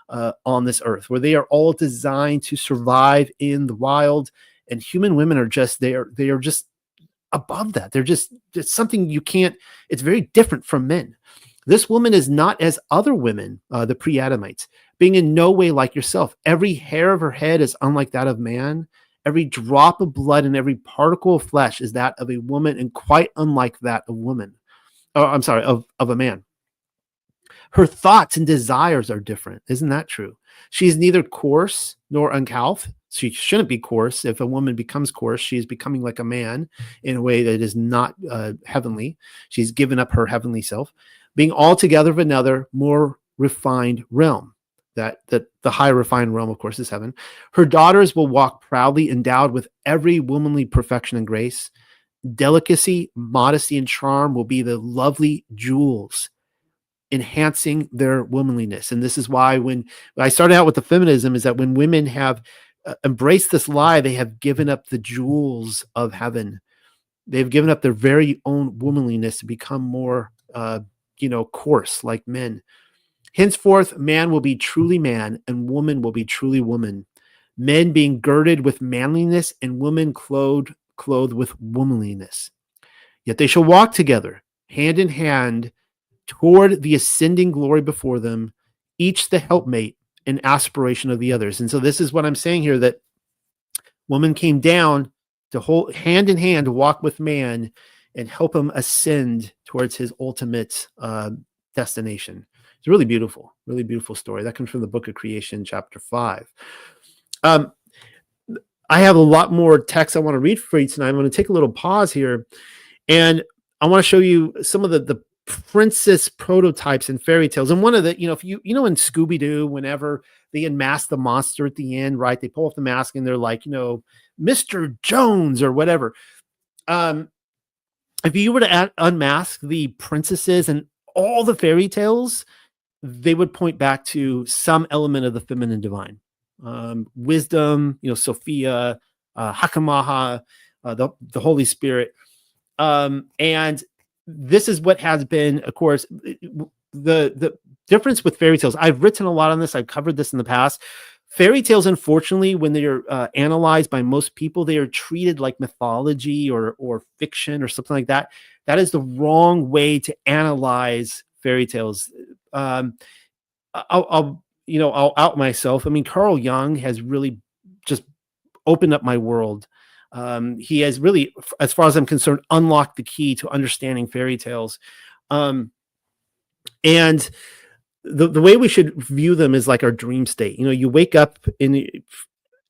on this earth, where they are all designed to survive in the wild, and human women are just they are just above that. They're just, it's something you can't, it's very different from men. This woman is not as other women, the pre-Adamites, being in no way like yourself. Every hair of her head is unlike that of man. Every drop of blood and every particle of flesh is that of a woman, and quite unlike that of woman. Oh, I'm sorry, of a man. Her thoughts and desires are different. Isn't that true? She is neither coarse nor uncouth. She shouldn't be coarse. If a woman becomes coarse, she is becoming like a man in a way that is not heavenly. She's given up her heavenly self, being altogether of another, more refined realm. That the high refined realm, of course, is heaven. Her daughters will walk proudly, endowed with every womanly perfection and grace. Delicacy, modesty, and charm will be the lovely jewels enhancing their womanliness. And this is why when I started out with the feminism, is that when women have embraced this lie, they have given up the jewels of heaven. They've given up their very own womanliness to become more, coarse like men. Henceforth, man will be truly man and woman will be truly woman. Men being girded with manliness and women clothed with womanliness. Yet they shall walk together, hand in hand, toward the ascending glory before them, each the helpmate and aspiration of the others. And so this is what I'm saying here, that woman came down to hold hand in hand to walk with man and help him ascend towards his ultimate destination. It's really beautiful story. That comes from the book of Creation, chapter 5. I have a lot more text I want to read for you tonight. I'm going to take a little pause here, and I want to show you some of the princess prototypes in fairy tales. And one of the, if you in Scooby-Doo, whenever they unmask the monster at the end, right? They pull off the mask and they're like, Mr. Jones or whatever. If you were to unmask the princesses and all the fairy tales, they would point back to some element of the feminine divine. Wisdom, Sophia, Hakamaha, the Holy Spirit. And this is what has been, of course, the difference with fairy tales. I've written a lot on this. I've covered this in the past. Fairy tales, unfortunately, when they are analyzed by most people, they are treated like mythology or fiction or something like that. That is the wrong way to analyze fairy tales. I'll out myself. I mean, Carl Jung has really just opened up my world. He has really, as far as I'm concerned, unlocked the key to understanding fairy tales. And the way we should view them is like our dream state. You wake up in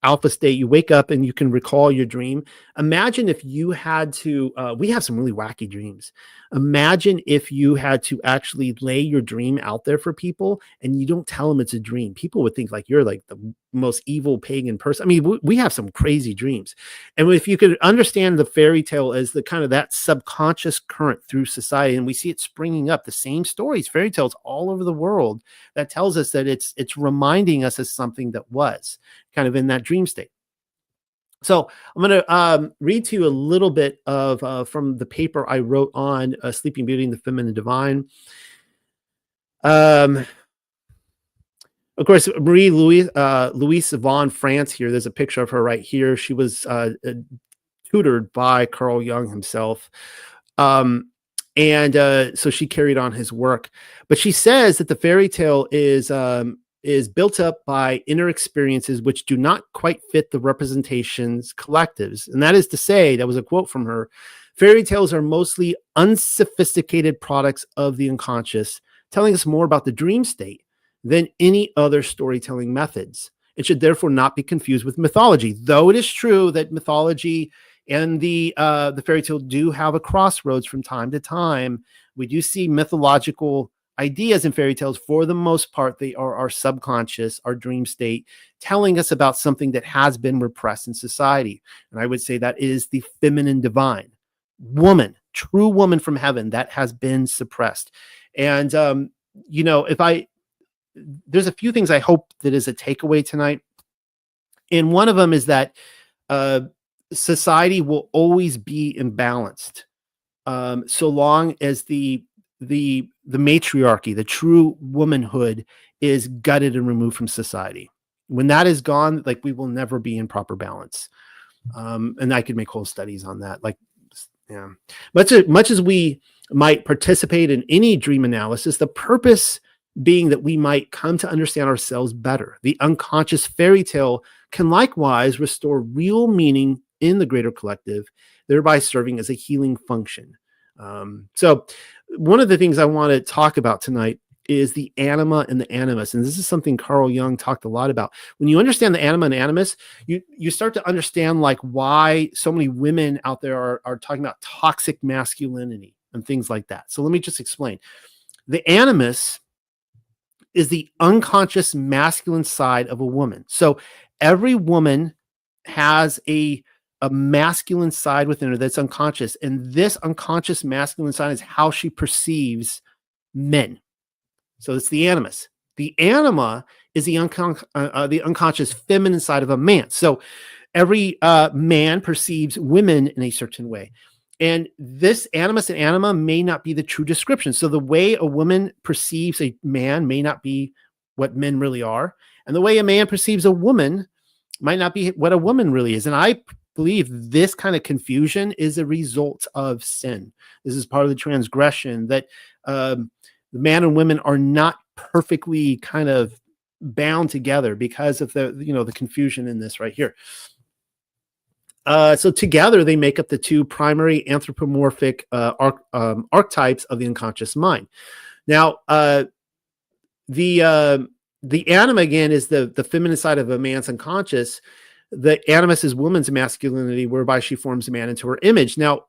alpha state, you wake up and you can recall your dream. Imagine if you had to, we have some really wacky dreams. Imagine if you had to actually lay your dream out there for people and you don't tell them it's a dream. People would think like you're like the most evil pagan person. I mean, we have some crazy dreams. And if you could understand the fairy tale as the kind of that subconscious current through society, and we see it springing up, the same stories, fairy tales all over the world, that tells us that it's reminding us of something that was kind of in that dream state. So I'm going to read to you a little bit of from the paper I wrote on Sleeping Beauty and the Feminine Divine. Of course, Louise von France here. There's a picture of her right here. She was tutored by Carl Jung himself. So she carried on his work. But she says that the fairy tale is built up by inner experiences which do not quite fit the representations collectives. And that is to say, that was a quote from her, fairy tales are mostly unsophisticated products of the unconscious, telling us more about the dream state than any other storytelling methods. It should therefore not be confused with mythology, though it is true that mythology and the fairy tale do have a crossroads from time to time. We do see mythological ideas in fairy tales. For the most part, they are our subconscious, our dream state, telling us about something that has been repressed in society. And I would say that is the feminine divine woman, true woman from heaven that has been suppressed. And, there's a few things I hope that is a takeaway tonight. And one of them is that society will always be imbalanced so long as the matriarchy, the true womanhood, is gutted and removed from society. When that is gone, like, we will never be in proper balance. And I could make whole studies on that. Like, yeah, much as we might participate in any dream analysis, the purpose being that we might come to understand ourselves better. The unconscious fairy tale can likewise restore real meaning in the greater collective, thereby serving as a healing function. So one of the things I want to talk about tonight is the anima and the animus. And this is something Carl Jung talked a lot about. When you understand the anima and animus, you start to understand like why so many women out there are talking about toxic masculinity and things like that. So let me just explain. The animus is the unconscious masculine side of a woman. So every woman has a masculine side within her that's unconscious. And this unconscious masculine side is how she perceives men. So it's the animus. The anima is the unconscious feminine side of a man. So every man perceives women in a certain way. And this animus and anima may not be the true description. So the way a woman perceives a man may not be what men really are. And the way a man perceives a woman might not be what a woman really is. And I believe this kind of confusion is a result of sin. This is part of the transgression, that the man and women are not perfectly kind of bound together because of the confusion in this right here. So together they make up the two primary anthropomorphic archetypes of the unconscious mind. Now, the anima again is the feminine side of a man's unconscious. The animus is woman's masculinity, whereby she forms a man into her image. Now,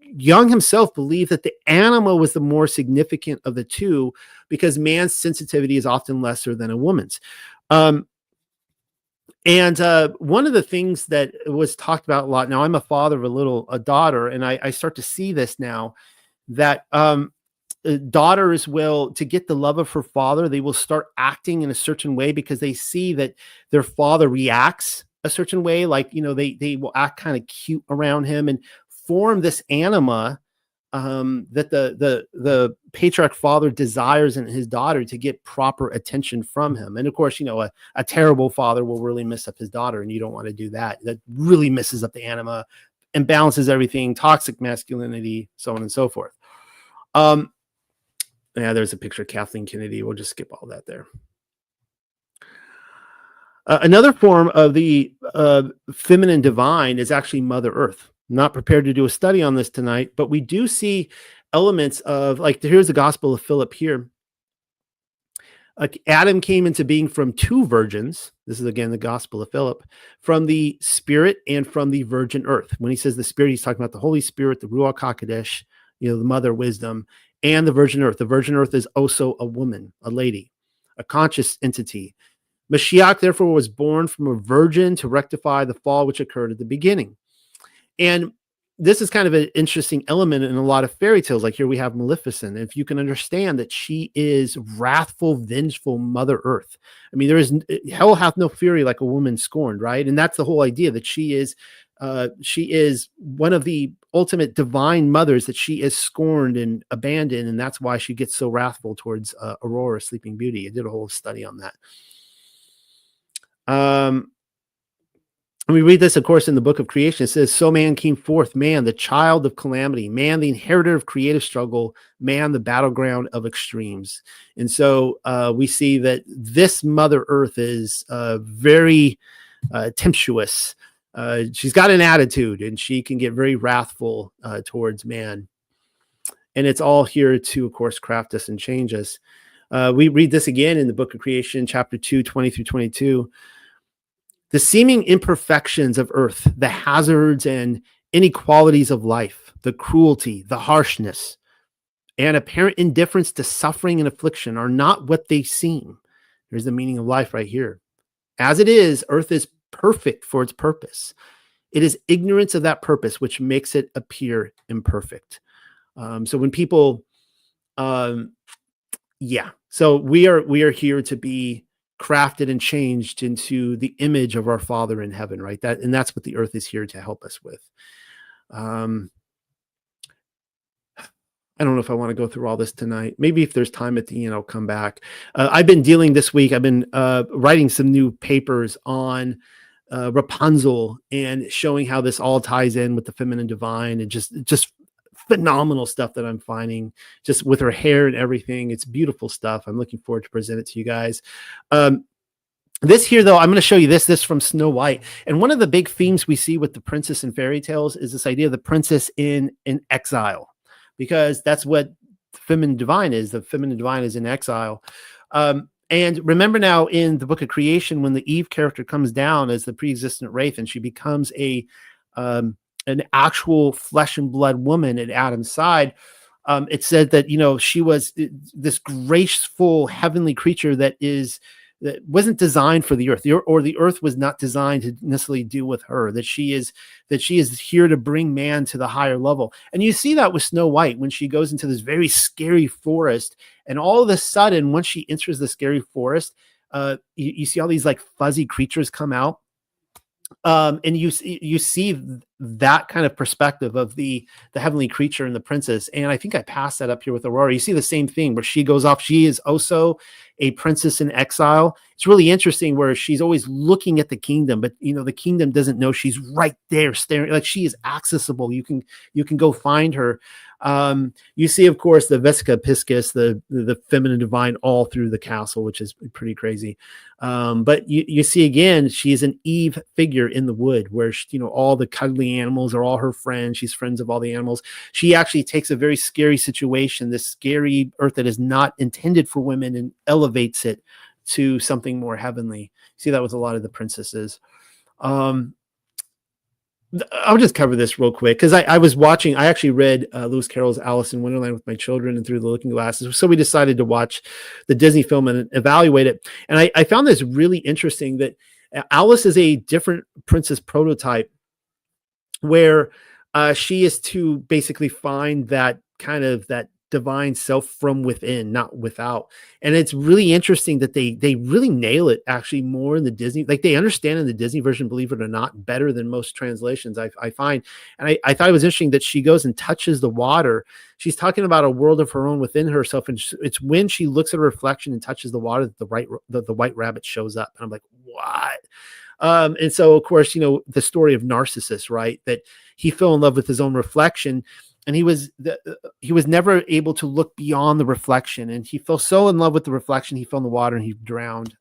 Jung himself believed that the anima was the more significant of the two because man's sensitivity is often lesser than a woman's. And one of the things that was talked about a lot, now I'm a father of a daughter, and I start to see this now, that daughters will, to get the love of her father, they will start acting in a certain way because they see that their father reacts a certain way. Like, they will act kind of cute around him and form this anima that the patriarch father desires in his daughter to get proper attention from him. And of course, a terrible father will really mess up his daughter, and you don't want to do that. That really messes up the anima, imbalances everything, toxic masculinity, so on and so forth. There's a picture of Kathleen Kennedy. We'll just skip all that there. Another form of the feminine divine is actually Mother Earth. Not prepared to do a study on this tonight, but we do see elements of, like, here's the Gospel of Philip here. Adam came into being from two virgins. This is again the Gospel of Philip, from the Spirit and from the virgin earth. When he says the Spirit, he's talking about the Holy Spirit, the Ruach HaKodesh, the Mother Wisdom, and the virgin earth. The virgin earth is also a woman, a lady, a conscious entity. Mashiach, therefore, was born from a virgin to rectify the fall which occurred at the beginning. And this is kind of an interesting element in a lot of fairy tales. Like here we have Maleficent. If you can understand that she is wrathful, vengeful Mother Earth. I mean, there is hell hath no fury like a woman scorned, right? And that's the whole idea, that she is one of the ultimate divine mothers, that she is scorned and abandoned, and that's why she gets so wrathful towards Aurora, Sleeping Beauty. I did a whole study on that. And we read this, of course, in the book of creation. It says, so man came forth, man, the child of calamity, man, the inheritor of creative struggle, man, the battleground of extremes. And so we see that this Mother Earth is very tempestuous. She's got an attitude, and she can get very wrathful towards man. And it's all here to, of course, craft us and change us. We read this again in the book of creation, chapter 2, 20 through 22. The seeming imperfections of earth, the hazards and inequalities of life, the cruelty, the harshness, and apparent indifference to suffering and affliction are not what they seem. Here's the meaning of life right here. As it is, earth is perfect for its purpose. It is ignorance of that purpose which makes it appear imperfect. So when people, so we are here to be crafted and changed into the image of our Father in heaven, right? That's what the earth is here to help us with. I don't know if I want to go through all this tonight. Maybe if there's time at the end, I'll come back. I've been dealing this week. I've been writing some new papers on Rapunzel and showing how this all ties in with the feminine divine, and just phenomenal stuff that I'm finding just with her hair and everything. It's beautiful stuff. I'm looking forward to present it to you guys. This here, though, I'm going to show you this from Snow White. And one of the big themes we see with the princess in fairy tales is this idea of the princess in exile, because that's what the feminine divine is. The feminine divine is in exile. And remember now in the book of creation, when the Eve character comes down as the pre-existent wraith and she becomes an actual flesh and blood woman at Adam's side, it said that, she was this graceful heavenly creature that wasn't designed for the earth, or the earth was not designed to necessarily deal with her, that she is here to bring man to the higher level. And you see that with Snow White when she goes into this very scary forest, and all of a sudden, once she enters the scary forest, you see all these like fuzzy creatures come out. And you see that kind of perspective of the heavenly creature and the princess. And I think I passed that up here with Aurora. You see the same thing where she goes off. She is also a princess in exile. It's really interesting where she's always looking at the kingdom, but the kingdom doesn't know she's right there staring. Like, she is accessible. You can go find her. You see, of course, the Vesica Piscis, the feminine divine, all through the castle, which is pretty crazy. But you see again, she is an Eve figure in the wood, where all the cuddly animals are all her friends. She's friends of all the animals. She actually takes a very scary situation, this scary earth that is not intended for women, and elevates it to something more heavenly. See that with a lot of the princesses. I'll just cover this real quick because I actually read Lewis Carroll's Alice in Wonderland with my children and Through the Looking Glasses. So we decided to watch the Disney film and evaluate it. And I found this really interesting, that Alice is a different princess prototype, where she is to basically find that kind of that divine self from within, not without. And it's really interesting that they really nail it actually more in the Disney, like they understand in the Disney version, believe it or not, better than most translations I find. And I thought it was interesting that she goes and touches the water. She's talking about a world of her own within herself. And it's when she looks at her reflection and touches the water that the white rabbit shows up. And I'm like, what? And so, of course, the story of Narcissus, right? That he fell in love with his own reflection, and he was never able to look beyond the reflection. And he fell so in love with the reflection, he fell in the water and he drowned.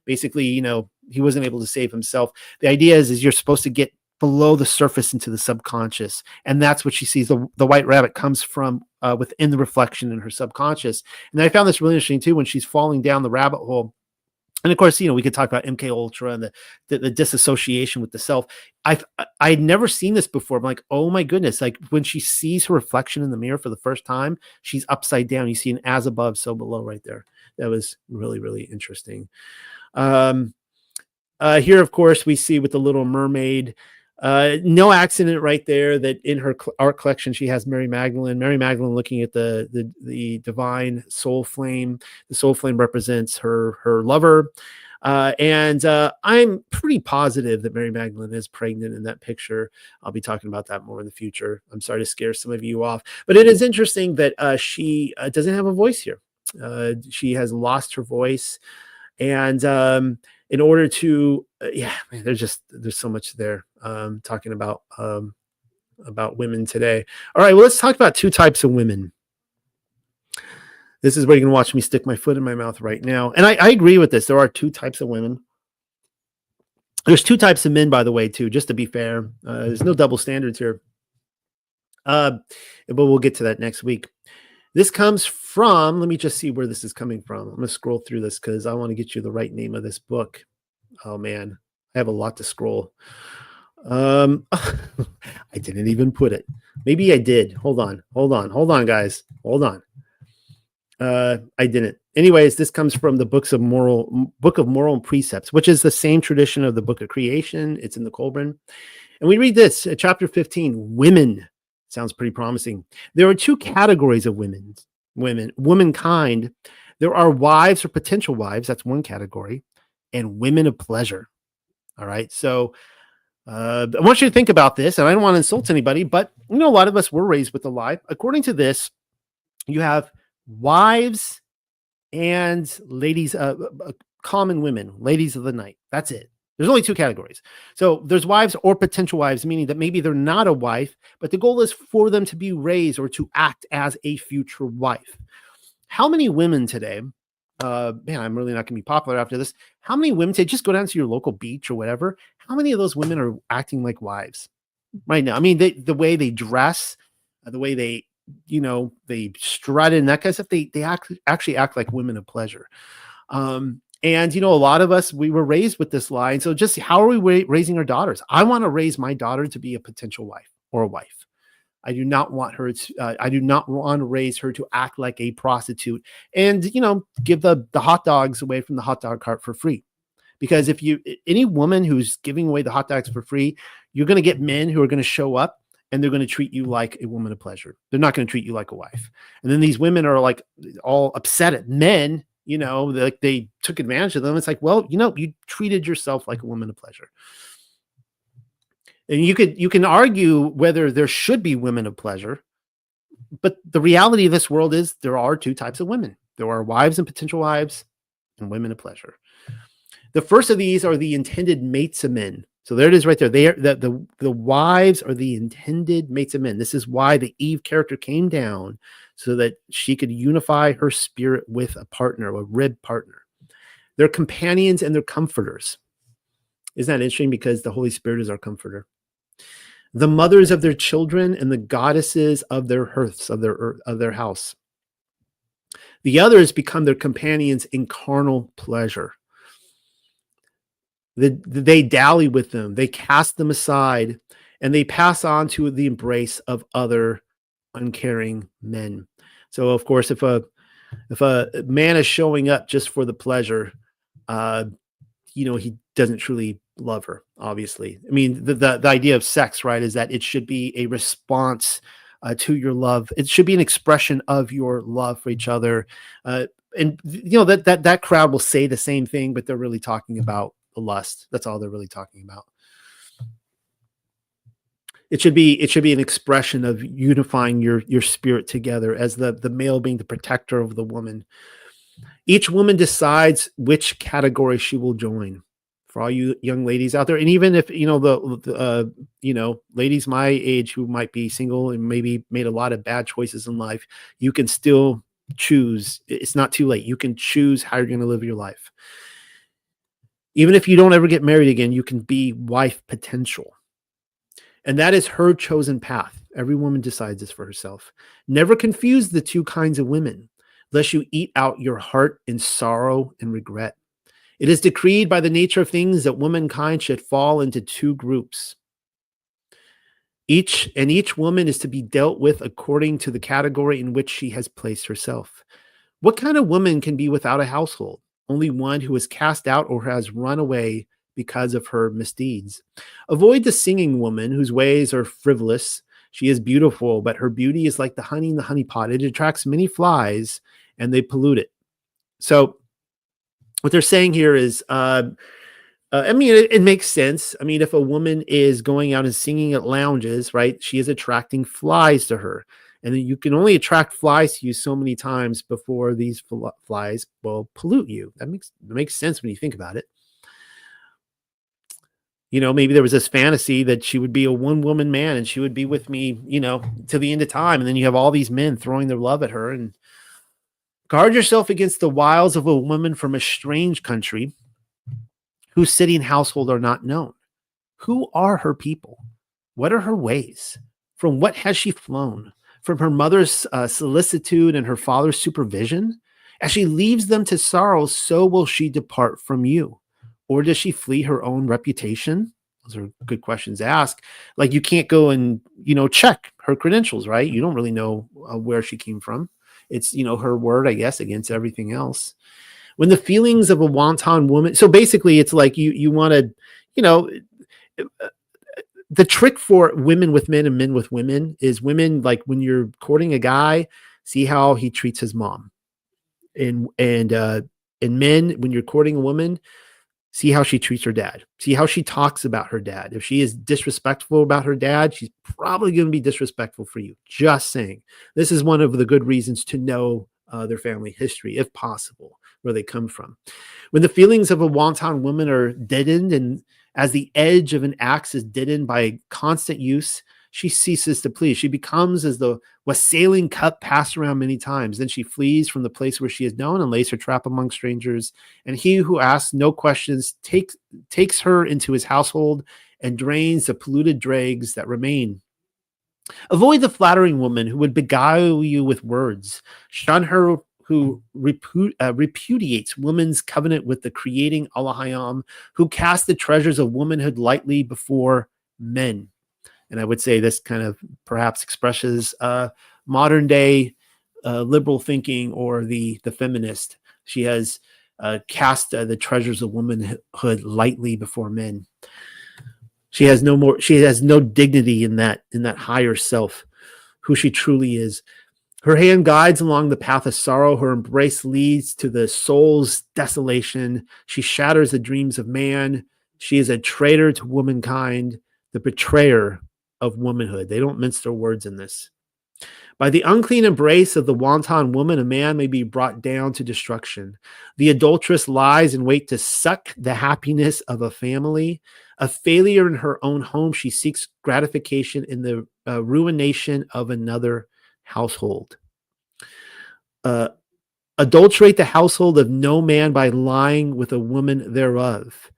Basically, he wasn't able to save himself. The idea is you're supposed to get below the surface into the subconscious. And that's what she sees. The white rabbit comes from within the reflection in her subconscious. And I found this really interesting too, when she's falling down the rabbit hole. And of course, we could talk about MK Ultra and the disassociation with the self. I'd never seen this before. I'm like, oh my goodness. Like, when she sees her reflection in the mirror for the first time, she's upside down. You see an as above, so below right there. That was really, really interesting. Um, Here, of course, we see with the Little Mermaid, no accident right there that in her art collection she has Mary Magdalene. Mary Magdalene looking at the divine soul flame. The soul flame represents her lover, and I'm pretty positive that Mary Magdalene is pregnant in that picture. I'll be talking about that more in the future. I'm sorry to scare some of you off, but it is interesting that she doesn't have a voice here. She has lost her voice, and in order to yeah, man, there's so much there, talking about women today. All right, well, let's talk about two types of women. This is where you can watch me stick my foot in my mouth right now, and I agree with this. There are two types of women. There's two types of men, by the way, too, just to be fair. There's no double standards here, but we'll get to that next week. This comes from, let me just see where this is coming from. I'm going to scroll through this because I want to get you the right name of this book. Oh, man, I have a lot to scroll. I didn't even put it. Maybe I did. Hold on, guys. Hold on. I didn't. Anyways, this comes from the Book of Moral Precepts, which is the same tradition of the Book of Creation. It's in the Colburn. And we read this, chapter 15, women. Sounds pretty promising. There are two categories of womankind. There are wives or potential wives. That's one category. And women of pleasure. All right. So I want you to think about this, and I don't want to insult anybody, but a lot of us were raised with the lie. According to this, you have wives and ladies, common women, ladies of the night. That's it. There's only two categories. So there's wives or potential wives, meaning that maybe they're not a wife, but the goal is for them to be raised or to act as a future wife. How many women today, man, I'm really not going to be popular after this. How many women today, just go down to your local beach or whatever, how many of those women are acting like wives right now? I mean, the way they dress, the way they, they strut and that kind of stuff, they actually act like women of pleasure. And, a lot of us, we were raised with this lie. And so just how are we raising our daughters? I want to raise my daughter to be a potential wife or a wife. I do not want her to, I do not want to raise her to act like a prostitute and, give the hot dogs away from the hot dog cart for free. Because if any woman who's giving away the hot dogs for free, you're going to get men who are going to show up and they're going to treat you like a woman of pleasure. They're not going to treat you like a wife. And then these women are like all upset at men, like they took advantage of them. It's like, well, you treated yourself like a woman of pleasure. And you can argue whether there should be women of pleasure, but the reality of this world is there are two types of women. There are wives and potential wives and women of pleasure. The first of these are the intended mates of men. So there it is right there. They are the wives are the intended mates of men. This is why the Eve character came down, so that she could unify her spirit with a partner, a rib partner. They're companions and they're comforters. Isn't that interesting? Because the Holy Spirit is our comforter. The mothers of their children and the goddesses of their hearths, of their house. The others become their companions in carnal pleasure. They dally with them, they cast them aside, and they pass on to the embrace of other uncaring men. So, of course, if a man is showing up just for the pleasure, he doesn't truly love her. Obviously, I mean, the idea of sex, right, is that it should be a response to your love. It should be an expression of your love for each other. And that crowd will say the same thing, but they're really talking about the lust. That's all they're really talking about. It should be an expression of unifying your spirit together, as the male being the protector of the woman. Each woman decides which category she will join. For all you young ladies out there, and even if ladies my age who might be single and maybe made a lot of bad choices in life, you can still choose. It's not too late. You can choose how you're going to live your life. Even if you don't ever get married again, you can be wife potential. And that is her chosen path. Every woman decides this for herself. Never confuse the two kinds of women, lest you eat out your heart in sorrow and regret. It is decreed by the nature of things that womankind should fall into two groups. Each woman is to be dealt with according to the category in which she has placed herself. What kind of woman can be without a household? only one who is cast out or has run away because of her misdeeds. Avoid the singing woman whose ways are frivolous. She is beautiful, but her beauty is like the honey in the honey pot. It attracts many flies and they pollute it. So what they're saying here is, I mean, it makes sense. I mean, if a woman is going out and singing at lounges, right, she is attracting flies to her. And then you can only attract flies to you so many times before these flies will pollute you. That makes sense when you think about it. You know, maybe there was this fantasy that she would be a one-woman man and she would be with me, you know, to the end of time. And then you have all these men throwing their love at her. And guard yourself against the wiles of a woman from a strange country whose city and household are not known. Who are her people? What are her ways? From what has she flown? From her mother's solicitude and her father's supervision? As she leaves them to sorrow, so will she depart from you. Or does she flee her own reputation? Those are good questions to ask. Like, you can't go and, you know, check her credentials, right? You don't really know where she came from. It's, you know, her word, I guess, against everything else. When the feelings of a wanton woman, so basically it's like you want to, you know, the trick for women with men and men with women is women, like when you're courting a guy, see how he treats his mom. And men, when you're courting a woman, see how she treats her dad. See how she talks about her dad. If she is disrespectful about her dad, she's probably going to be disrespectful for you. Just saying. This is one of the good reasons to know their family history, if possible, where they come from. When the feelings of a wanton woman are deadened, and as the edge of an axe is deadened by constant use, she ceases to please. She becomes as the wassailing cup passed around many times. Then she flees from the place where she is known and lays her trap among strangers. And he who asks no questions takes her into his household and drains the polluted dregs that remain. Avoid the flattering woman who would beguile you with words. Shun her who repudiates woman's covenant with the creating Allahayam, who casts the treasures of womanhood lightly before men. And I would say this kind of perhaps expresses modern day liberal thinking, or the feminist. She has cast the treasures of womanhood lightly before men. She has no dignity in that higher self, who she truly is. Her hand guides along the path of sorrow. Her embrace leads to the soul's desolation. She shatters the dreams of man. She is a traitor to womankind, the betrayer of womanhood. They don't mince their words in this. By the unclean embrace of the wanton woman, a man may be brought down to destruction. The adulteress lies in wait to suck the happiness of a family. A failure in her own home, she seeks gratification in the ruination of another household. Adulterate the household of no man by lying with a woman thereof.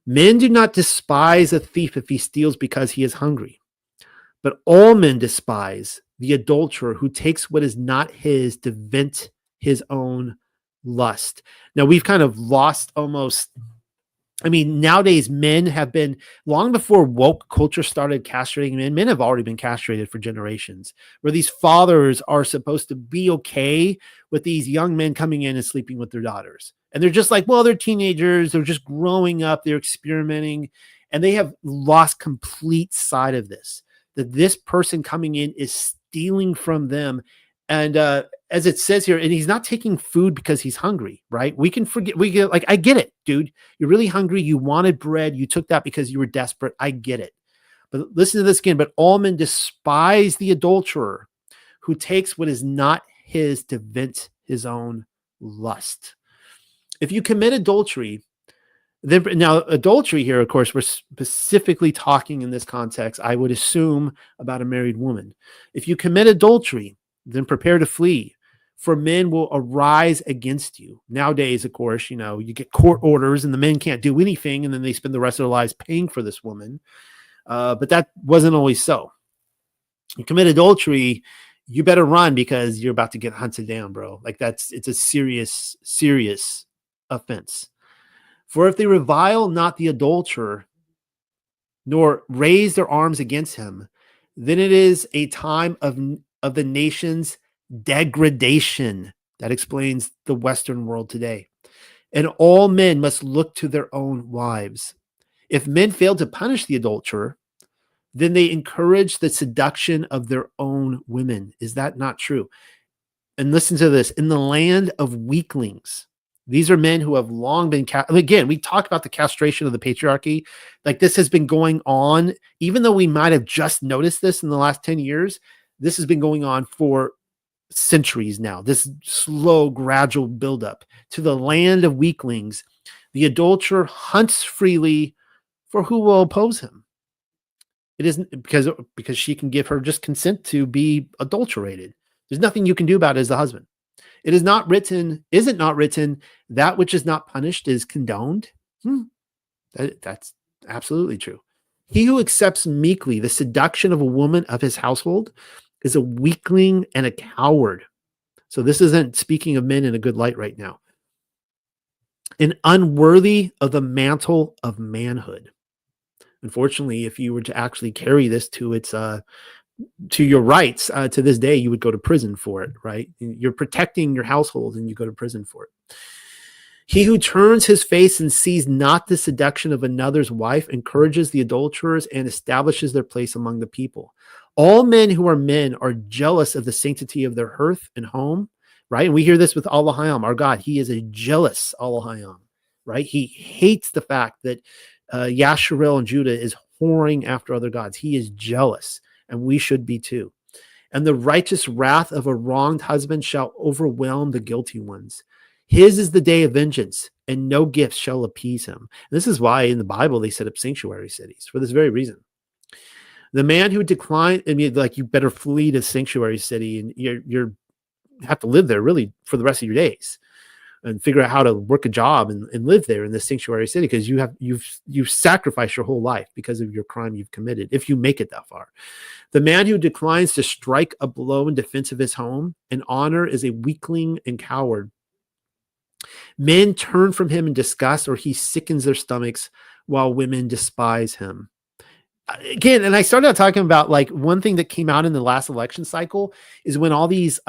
Men do not despise a thief if he steals because he is hungry. But all men despise the adulterer who takes what is not his to vent his own lust. Now, we've kind of lost almost, I mean, nowadays men have been, long before woke culture started castrating men have already been castrated for generations, where these fathers are supposed to be okay with these young men coming in and sleeping with their daughters. And they're just like, well, they're teenagers, they're just growing up, they're experimenting, and they have lost complete sight of this, that this person coming in is stealing from them. And as it says here, and he's not taking food because he's hungry, right? We can forget, like, I get it, dude. You're really hungry. You wanted bread. You took that because you were desperate. I get it. But listen to this again. But all men despise the adulterer who takes what is not his to vent his own lust. If you commit adultery, then, now adultery here, of course, we're specifically talking in this context, I would assume, about a married woman. If you commit adultery, then prepare to flee, for men will arise against you. Nowadays, of course, you know, you get court orders and the men can't do anything, and then they spend the rest of their lives paying for this woman. But that wasn't always so. You commit adultery, you better run, because you're about to get hunted down, bro. Like, it's a serious, serious offense. For if they revile not the adulterer, nor raise their arms against him, then it is a time of the nation's degradation. That explains the Western world today. and all men must look to their own wives. If men fail to punish the adulterer, then they encourage the seduction of their own women. Is that not true? And listen to this. In the land of weaklings, these are men who have long been, again, we talk about the castration of the patriarchy. Like, this has been going on, even though we might have just noticed this in the last 10 years, this has been going on for centuries now. This slow, gradual buildup to the land of weaklings. The adulterer hunts freely for who will oppose him. It isn't because she can give her just consent to be adulterated. There's nothing you can do about it as the husband. It is not written, that which is not punished is condoned. That's absolutely true. He who accepts meekly the seduction of a woman of his household is a weakling and a coward. So this isn't speaking of men in a good light right now. And unworthy of the mantle of manhood. Unfortunately, if you were to actually carry this to its to your rights, to this day, you would go to prison for it, right? You're protecting your household and you go to prison for it. He who turns his face and sees not the seduction of another's wife encourages the adulterers and establishes their place among the people. All men who are men are jealous of the sanctity of their hearth and home, right? And we hear this with Allahayam, our God. He is a jealous Allahayam, right? He hates the fact that Yasharel and Judah is whoring after other gods. He is jealous, and we should be too. And the righteous wrath of a wronged husband shall overwhelm the guilty ones. His is the day of vengeance, and no gift shall appease him. And this is why in the Bible they set up sanctuary cities, for this very reason. The man who declined, you better flee to sanctuary city, and you have to live there really for the rest of your days, and figure out how to work a job and live there in this sanctuary city, because you've sacrificed your whole life because of your crime you've committed, if you make it that far. The man who declines to strike a blow in defense of his home and honor is a weakling and coward. Men turn from him in disgust, or he sickens their stomachs, while women despise him. Again, and I started out talking about, like, one thing that came out in the last election cycle is when all these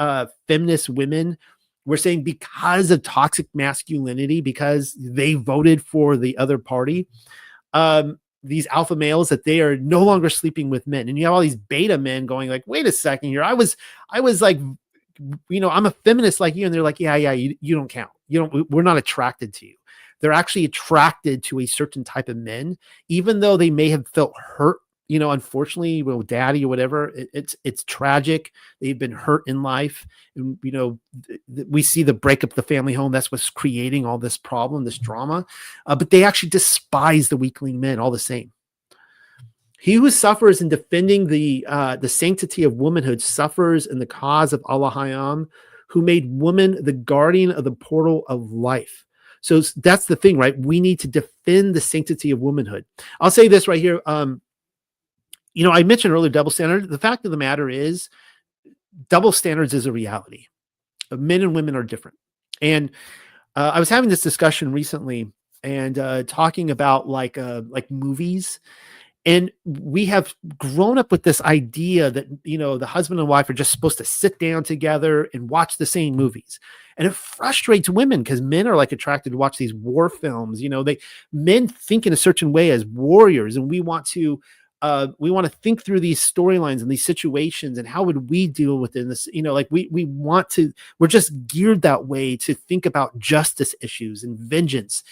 feminist women were saying, because of toxic masculinity, because they voted for the other party, these alpha males, that they are no longer sleeping with men. And you have all these beta men going like, wait a second here. I was like, I'm a feminist like you. And they're like, yeah, you don't count. We're not attracted to you. They're actually attracted to a certain type of men, even though they may have felt hurt, unfortunately, with daddy or whatever. It's tragic. They've been hurt in life. And, we see the breakup of the family home. That's what's creating all this problem, this drama. But they actually despise the weakling men all the same. He who suffers in defending the sanctity of womanhood suffers in the cause of Allahayam, who made woman the guardian of the portal of life. So that's the thing, right? We need to defend the sanctity of womanhood. I'll say this right here. I mentioned earlier double standard. The fact of the matter is, double standards is a reality. Men and women are different. And I was having this discussion recently and talking about like movies. And we have grown up with this idea that, the husband and wife are just supposed to sit down together and watch the same movies. And it frustrates women, because men are like attracted to watch these war films. Men think in a certain way as warriors, and we want to think through these storylines and these situations, and how would we deal within this? We're just geared that way to think about justice issues and vengeance.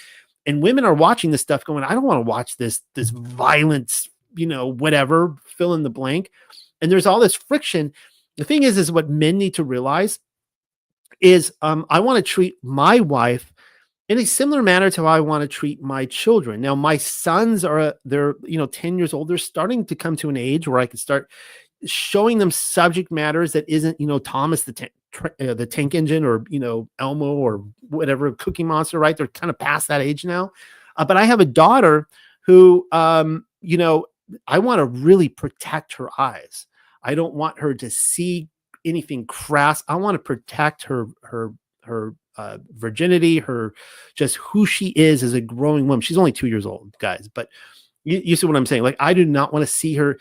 And women are watching this stuff going, I don't want to watch this violence, whatever, fill in the blank. And there's all this friction. The thing is what men need to realize is, I want to treat my wife in a similar manner to how I want to treat my children. Now, my sons they're 10 years old. They're starting to come to an age where I can start showing them subject matters that isn't, Thomas the Tank Engine, or, Elmo, or whatever, Cookie Monster, right? They're kind of past that age now. But I have a daughter who, I want to really protect her eyes. I don't want her to see anything crass. I want to protect her virginity, her, just who she is as a growing woman. She's only 2 years old, guys, but you see what I'm saying? Like, I do not want to see her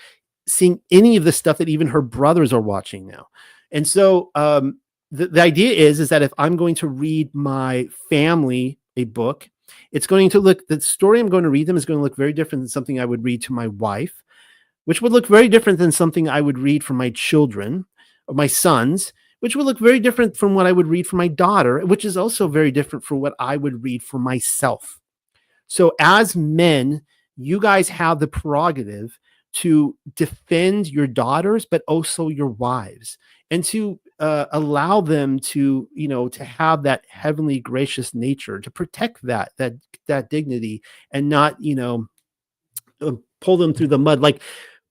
seeing any of the stuff that even her brothers are watching now. And so the idea is that if I'm going to read my family a book, it's going to look, the story I'm going to read them is going to look very different than something I would read to my wife, which would look very different than something I would read for my children or my sons, which would look very different from what I would read for my daughter, which is also very different from what I would read for myself. So as men, you guys have the prerogative to defend your daughters, but also your wives, and to allow them to, to have that heavenly gracious nature, to protect that dignity, and not, pull them through the mud.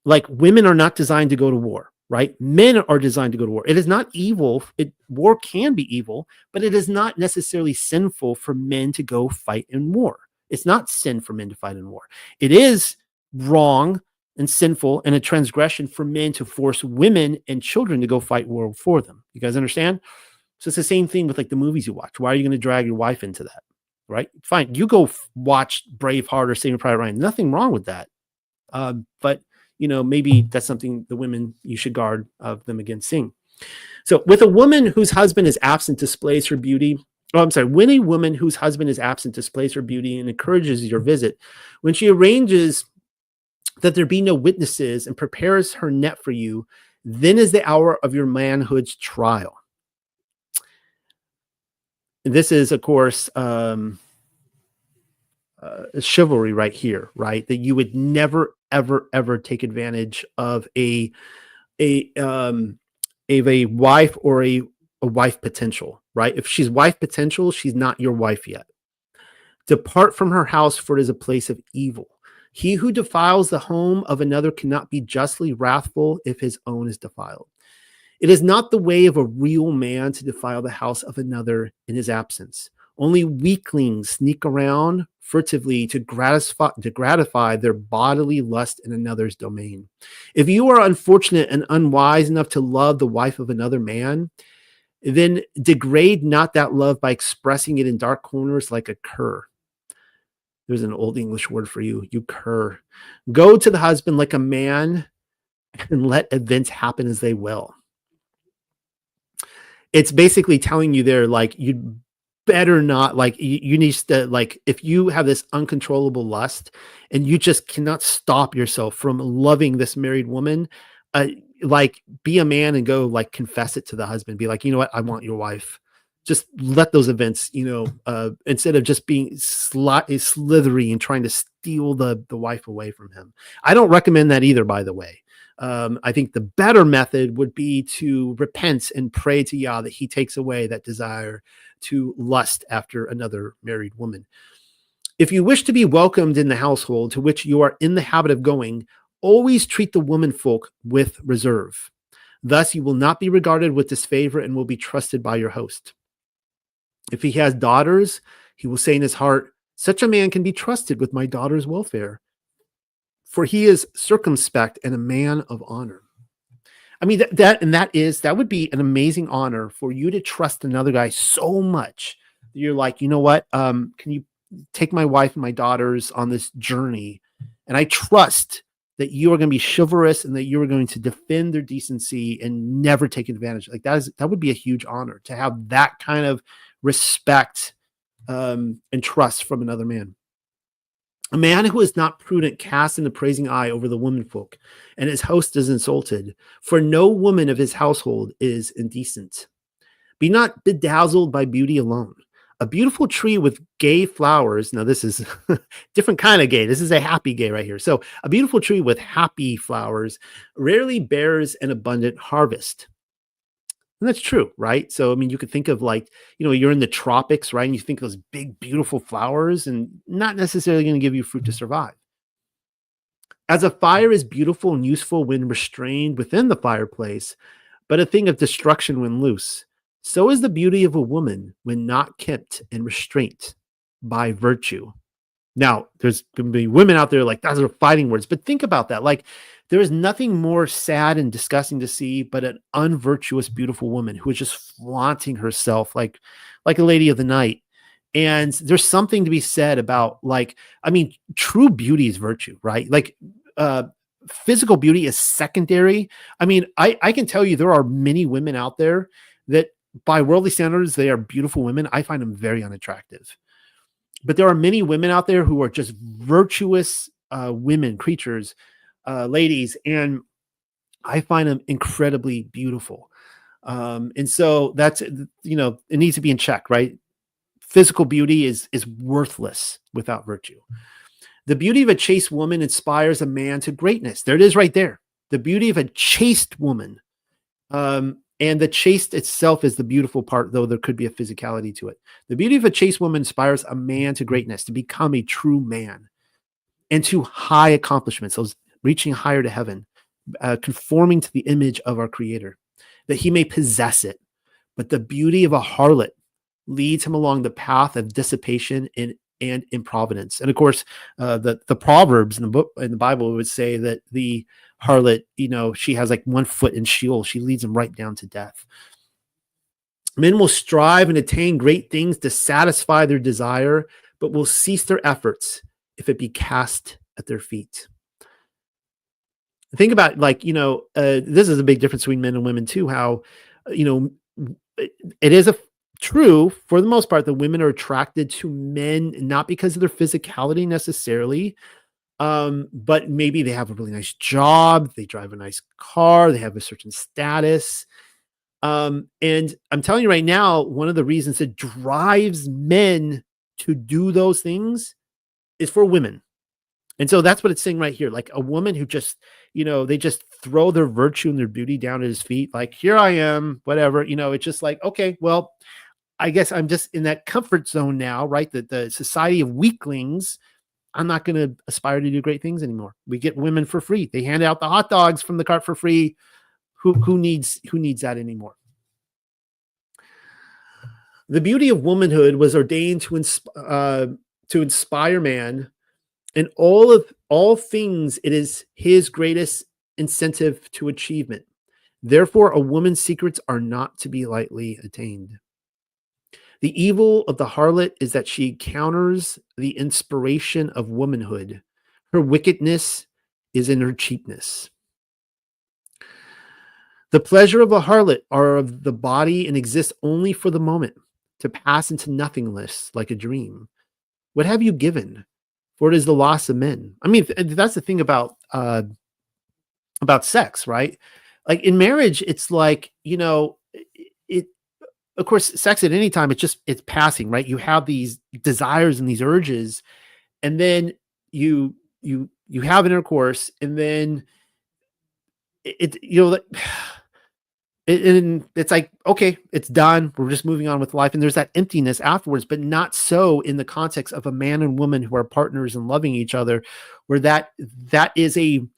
Like women are not designed to go to war, right? Men are designed to go to war. It is not evil. War can be evil, but it is not necessarily sinful for men to go fight in war. It's not sin for men to fight in war. It is wrong and sinful and a transgression for men to force women and children to go fight war for them. You guys understand? So it's the same thing with like the movies you watch. Why are you going to drag your wife into that? Right? Fine. You go watch Braveheart or Saving Private Ryan. Nothing wrong with that. But maybe that's something the women, you should guard of them against seeing. So with a woman whose husband is absent displays her beauty. When a woman whose husband is absent displays her beauty and encourages your visit, when she arranges that there be no witnesses and prepares her net for you, then is the hour of your manhood's trial. And this is, of course, chivalry right here, right? That you would never, ever, ever take advantage of a wife or a wife potential, right? If she's wife potential, she's not your wife yet. Depart from her house, for it is a place of evil. He who defiles the home of another cannot be justly wrathful if his own is defiled. It is not the way of a real man to defile the house of another in his absence. Only weaklings sneak around furtively to gratify their bodily lust in another's domain. If you are unfortunate and unwise enough to love the wife of another man, then degrade not that love by expressing it in dark corners like a cur. There's an old English word for you cur. Go to the husband like a man and let events happen as they will. It's basically telling you there, like, you'd better not, like, you need to, like, if you have this uncontrollable lust and you just cannot stop yourself from loving this married woman, like, be a man and go, like, confess it to the husband. Be like, you know what? I want your wife. Just let those events, instead of just being slithery and trying to steal the wife away from him. I don't recommend that either, by the way. I think the better method would be to repent and pray to Yah that he takes away that desire to lust after another married woman. If you wish to be welcomed in the household to which you are in the habit of going, always treat the womenfolk with reserve. Thus you will not be regarded with disfavor and will be trusted by your host. If he has daughters, he will say in his heart, such a man can be trusted with my daughter's welfare, for he is circumspect and a man of honor. I mean, that would be an amazing honor for you to trust another guy so much that you're like, you know what? Can you take my wife and my daughters on this journey? And I trust that you are going to be chivalrous and that you are going to defend their decency and never take advantage. Like that would be a huge honor to have that kind of respect and trust from another man. A man who is not prudent casts an appraising eye over the womenfolk, and his host is insulted, for no woman of his household is indecent. Be not bedazzled by beauty alone. A beautiful tree with gay flowers. Now, this is different kind of gay. This is a happy gay right here. So a beautiful tree with happy flowers rarely bears an abundant harvest. And that's true, right? So, I mean, you could think of, like, you're in the tropics, right? And you think those big, beautiful flowers and not necessarily going to give you fruit to survive. As a fire is beautiful and useful when restrained within the fireplace, but a thing of destruction when loose, so is the beauty of a woman when not kept in restraint by virtue. Now, there's going to be women out there like, those are fighting words, but think about that. Like, there is nothing more sad and disgusting to see but an unvirtuous, beautiful woman who is just flaunting herself like a lady of the night. And there's something to be said about, like, I mean, true beauty is virtue, right? Like, physical beauty is secondary. I mean, I can tell you there are many women out there that by worldly standards, they are beautiful women. I find them very unattractive. But there are many women out there who are just virtuous women, creatures, ladies, and I find them incredibly beautiful. And so that's, you know, it needs to be in check, right? Physical beauty is worthless without virtue. The beauty of a chaste woman inspires a man to greatness. There it is right there. The beauty of a chaste woman. And the chaste itself is the beautiful part, though there could be a physicality to it. The beauty of a chaste woman inspires a man to greatness, to become a true man, and to high accomplishments, those reaching higher to heaven, conforming to the image of our Creator, that he may possess it. But the beauty of a harlot leads him along the path of dissipation and improvidence. And of course, the Proverbs in the Bible would say that the harlot, you know, she has like 1 foot in Sheol. She leads him right down to death. Men will strive and attain great things to satisfy their desire, but will cease their efforts if it be cast at their feet. Think about, like, you know, this is a big difference between men and women too, how, you know, it is true for the most part that women are attracted to men, not because of their physicality necessarily, but maybe they have a really nice job, they drive a nice car, they have a certain status. And I'm telling you right now, one of the reasons that drives men to do those things is for women. And so that's what it's saying right here. Like a woman who just, you know, they just throw their virtue and their beauty down at his feet. Like, here I am, whatever, you know, it's just like, okay, well, I guess I'm just in that comfort zone now, right? That the society of weaklings, I'm not going to aspire to do great things anymore. We get women for free. They hand out the hot dogs from the cart for free. Who needs that anymore? The beauty of womanhood was ordained to inspire man. In all things, it is his greatest incentive to achievement. Therefore, a woman's secrets are not to be lightly attained. The evil of the harlot is that she counters the inspiration of womanhood. Her wickedness is in her cheapness. The pleasure of a harlot are of the body and exist only for the moment, to pass into nothingness like a dream. What have you given? For it is the loss of men. I mean, that's the thing about sex, right? Like in marriage, it's like, you know, of course, sex at any time, it's passing, right? You have these desires and these urges, and then you have intercourse, and then it's like, okay, it's done. We're just moving on with life. And there's that emptiness afterwards, but not so in the context of a man and woman who are partners and loving each other, where that is an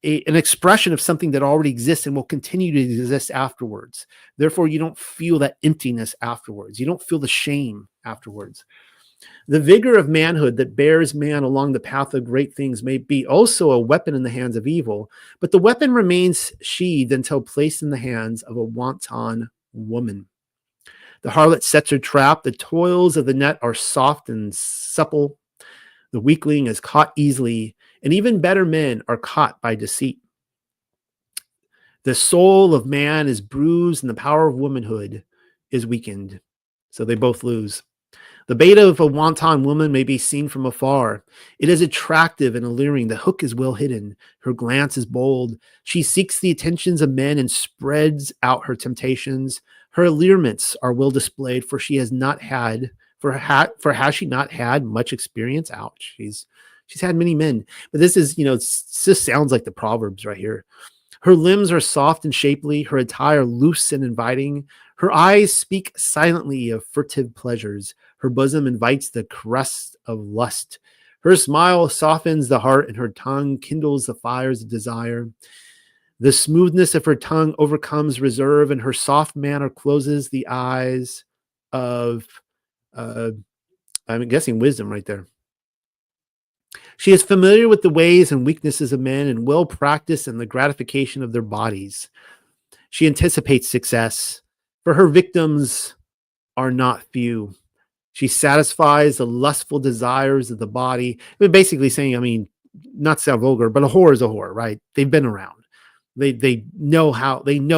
expression of something that already exists and will continue to exist afterwards. Therefore, you don't feel that emptiness afterwards. You don't feel the shame afterwards. The vigor of manhood that bears man along the path of great things may be also a weapon in the hands of evil, but the weapon remains sheathed until placed in the hands of a wanton woman. The harlot sets her trap. The toils of the net are soft and supple. The weakling is caught easily, and even better men are caught by deceit. The soul of man is bruised, and the power of womanhood is weakened. So they both lose. The bait of a wanton woman may be seen from afar. It is attractive and alluring. The hook is well hidden. Her glance is bold. She seeks the attentions of men and spreads out her temptations. Her allurements are well displayed, for she has not had, has she not had much experience? Ouch. She's had many men. But this is, it just sounds like the Proverbs right here. Her limbs are soft and shapely, her attire loose and inviting. Her eyes speak silently of furtive pleasures. Her bosom invites the caress of lust. Her smile softens the heart, and her tongue kindles the fires of desire. The smoothness of her tongue overcomes reserve, and her soft manner closes the eyes of, I'm guessing, wisdom right there. She is familiar with the ways and weaknesses of men and well practiced in the gratification of their bodies. She anticipates success, for her victims are not few. She satisfies the lustful desires of the body. Basically saying, not to sound vulgar, but a whore is a whore, right? They've been around. They know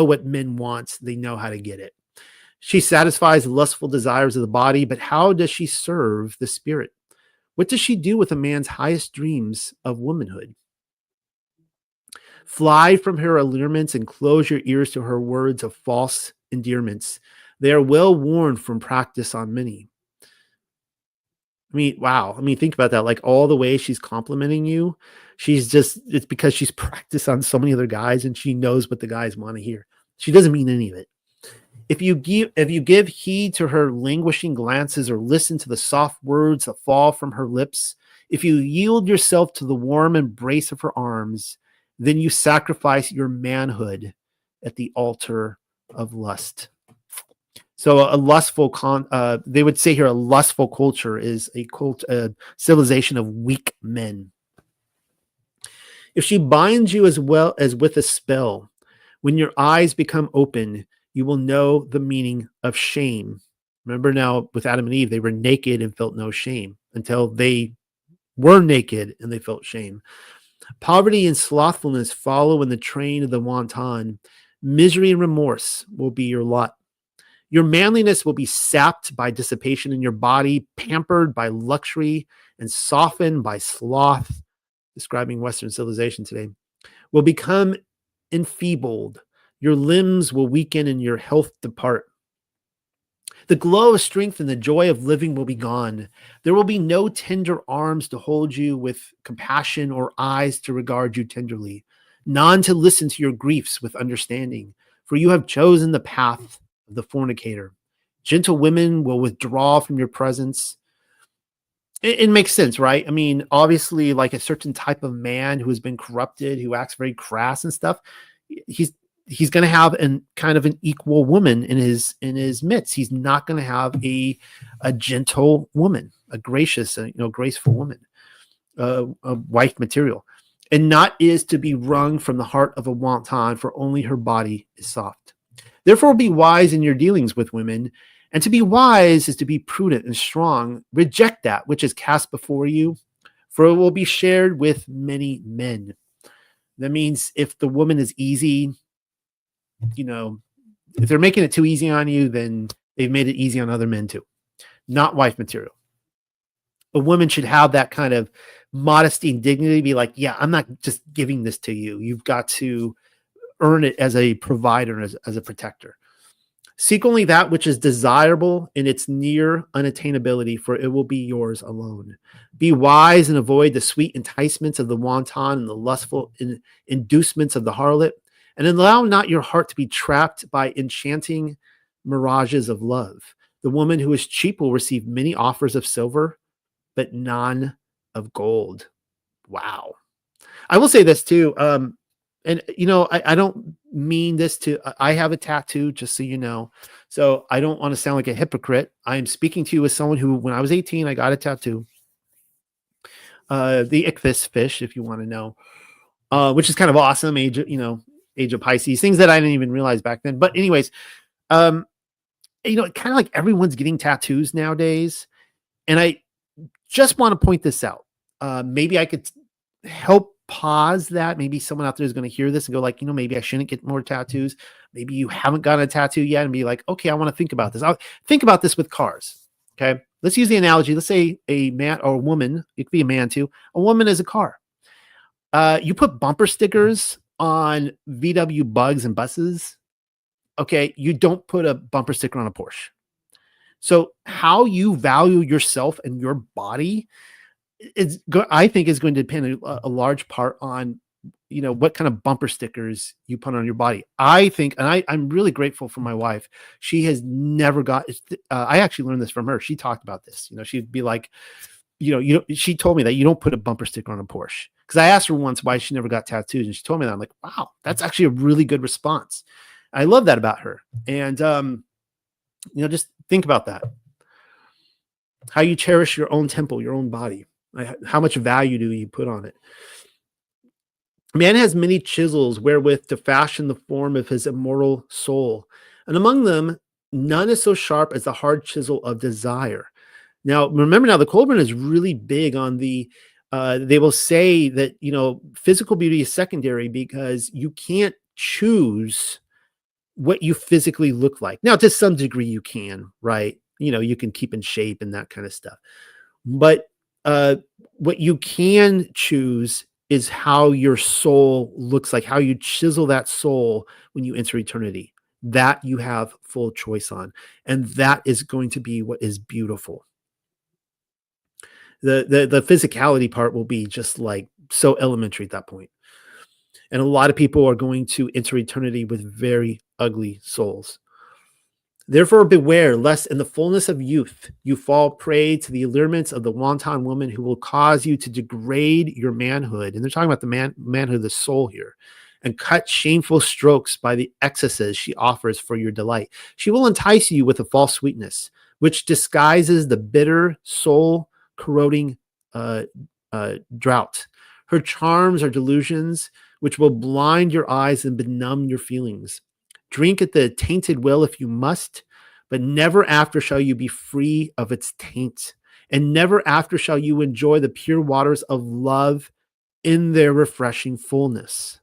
what men want. They know how to get it. She satisfies the lustful desires of the body, but how does she serve the spirit? What does she do with a man's highest dreams of womanhood? Fly from her allurements and close your ears to her words of false endearments. They are well worn from practice on many. I mean, wow. I mean, think about that. Like all the ways she's complimenting you, it's because she's practiced on so many other guys and she knows what the guys want to hear. She doesn't mean any of it. If you give heed to her languishing glances or listen to the soft words that fall from her lips, if you yield yourself to the warm embrace of her arms, then you sacrifice your manhood at the altar of lust. So they would say here, a lustful culture is a civilization of weak men. If she binds you as well as with a spell, when your eyes become open, you will know the meaning of shame. Remember now with Adam and Eve, they were naked and felt no shame until they were naked and they felt shame. Poverty and slothfulness follow in the train of the wanton. Misery and remorse will be your lot. Your manliness will be sapped by dissipation in your body, pampered by luxury, and softened by sloth, describing Western civilization today, will become enfeebled. Your limbs will weaken and your health depart. The glow of strength and the joy of living will be gone. There will be no tender arms to hold you with compassion or eyes to regard you tenderly, none to listen to your griefs with understanding, for you have chosen the path of the fornicator. Gentle women will withdraw from your presence. It makes sense, right? I mean, obviously, like a certain type of man who has been corrupted, who acts very crass and stuff, he's going to have an kind of an equal woman in his midst. He's not going to have a gentle woman, a gracious, graceful woman, a wife material, and not is to be wrung from the heart of a wanton, for only her body is soft. Therefore, be wise in your dealings with women. And to be wise is to be prudent and strong. Reject that which is cast before you, for it will be shared with many men. That means if the woman is easy, if they're making it too easy on you, then they've made it easy on other men too. Not wife material. A woman should have that kind of modesty and dignity, be like, yeah, I'm not just giving this to you. You've got to earn it as a provider, as a protector. Seek only that which is desirable in its near unattainability, for it will be yours alone. Be wise and avoid the sweet enticements of the wanton and the lustful inducements of the harlot, and allow not your heart to be trapped by enchanting mirages of love. The woman who is cheap will receive many offers of silver, but none of gold. Wow. I will say this too. And, I don't mean this I have a tattoo, just so you know. So I don't want to sound like a hypocrite. I am speaking to you as someone who, when I was 18, I got a tattoo. The ichthys fish, if you want to know, which is kind of awesome. Age of Pisces, things that I didn't even realize back then. But anyways, kind of like everyone's getting tattoos nowadays. And I just want to point this out. Maybe I could help pause that. Maybe someone out there is going to hear this and go like, maybe I shouldn't get more tattoos. Maybe you haven't gotten a tattoo yet and be like, okay, I want to think about this. I'll think about this with cars. Okay. Let's use the analogy. Let's say a man or a woman, it could be a man too. A woman is a car. You put bumper stickers on VW bugs and buses. Okay. You don't put a bumper sticker on a Porsche. So how you value yourself and your body I think is going to depend a large part on, what kind of bumper stickers you put on your body. I think, and I'm really grateful for my wife. She has never got, I actually learned this from her. She talked about this, she'd be like, she told me that you don't put a bumper sticker on a Porsche. Cause I asked her once why she never got tattoos. And she told me that. I'm like, wow, that's actually a really good response. I love that about her. And, just think about that. How you cherish your own temple, your own body. How much value do you put on it? Man has many chisels wherewith to fashion the form of his immortal soul, and among them none is so sharp as the hard chisel of desire. Now, remember, the Colburn is really big on the. They will say that physical beauty is secondary because you can't choose what you physically look like. Now, to some degree, you can, right? You can keep in shape and that kind of stuff. But uh, what you can choose is how your soul looks like, how you chisel that soul when you enter eternity. That you have full choice on. And that is going to be what is beautiful. The physicality part will be just like so elementary at that point. And a lot of people are going to enter eternity with very ugly souls. Therefore, beware lest in the fullness of youth you fall prey to the allurements of the wanton woman who will cause you to degrade your manhood. And they're talking about the manhood of the soul here, and cut shameful strokes by the excesses she offers for your delight. She will entice you with a false sweetness, which disguises the bitter soul corroding uh, drought. Her charms are delusions which will blind your eyes and benumb your feelings. Drink at the tainted well if you must, but never after shall you be free of its taint, and never after shall you enjoy the pure waters of love in their refreshing fullness.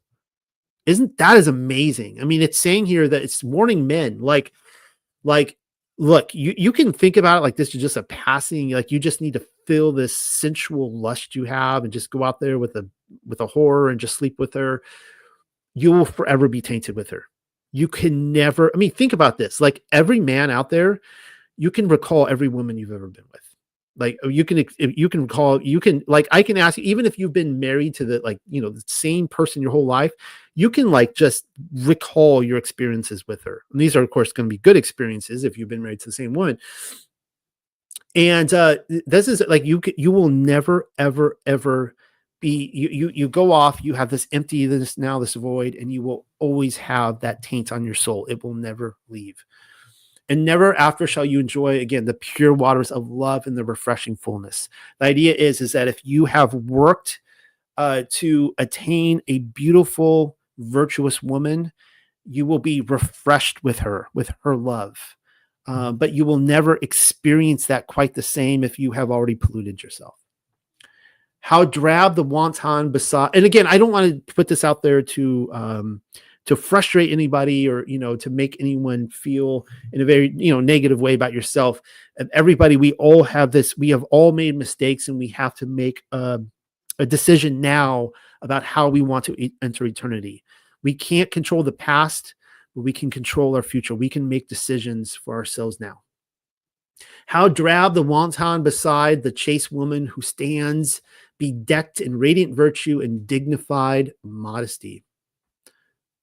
Isn't that is amazing? I mean, it's saying here that it's warning men, like, look, you can think about it like this is just a passing, like you just need to feel this sensual lust you have and just go out there with a whore and just sleep with her. You will forever be tainted with her. You can never, I mean, think about this. Like every man out there, you can recall every woman you've ever been with. Like you can recall, like, I can ask you, even if you've been married to the same person your whole life, you can like just recall your experiences with her. And these are of course going to be good experiences if you've been married to the same woman. And this is like, you will never, ever, ever be, you go off, you have this emptiness now, this void, and you will always have that taint on your soul. It will never leave. And never after shall you enjoy again the pure waters of love and the refreshing fullness. The idea is that if you have worked to attain a beautiful, virtuous woman, you will be refreshed with her love. But you will never experience that quite the same if you have already polluted yourself. How drab the wanton beside, and again, I don't want to put this out there to frustrate anybody or to make anyone feel in a very negative way about yourself. And everybody, we all have this. We have all made mistakes, and we have to make a decision now about how we want to enter eternity. We can't control the past, but we can control our future. We can make decisions for ourselves now. How drab the wanton beside the chaste woman who stands bedecked in radiant virtue and dignified modesty.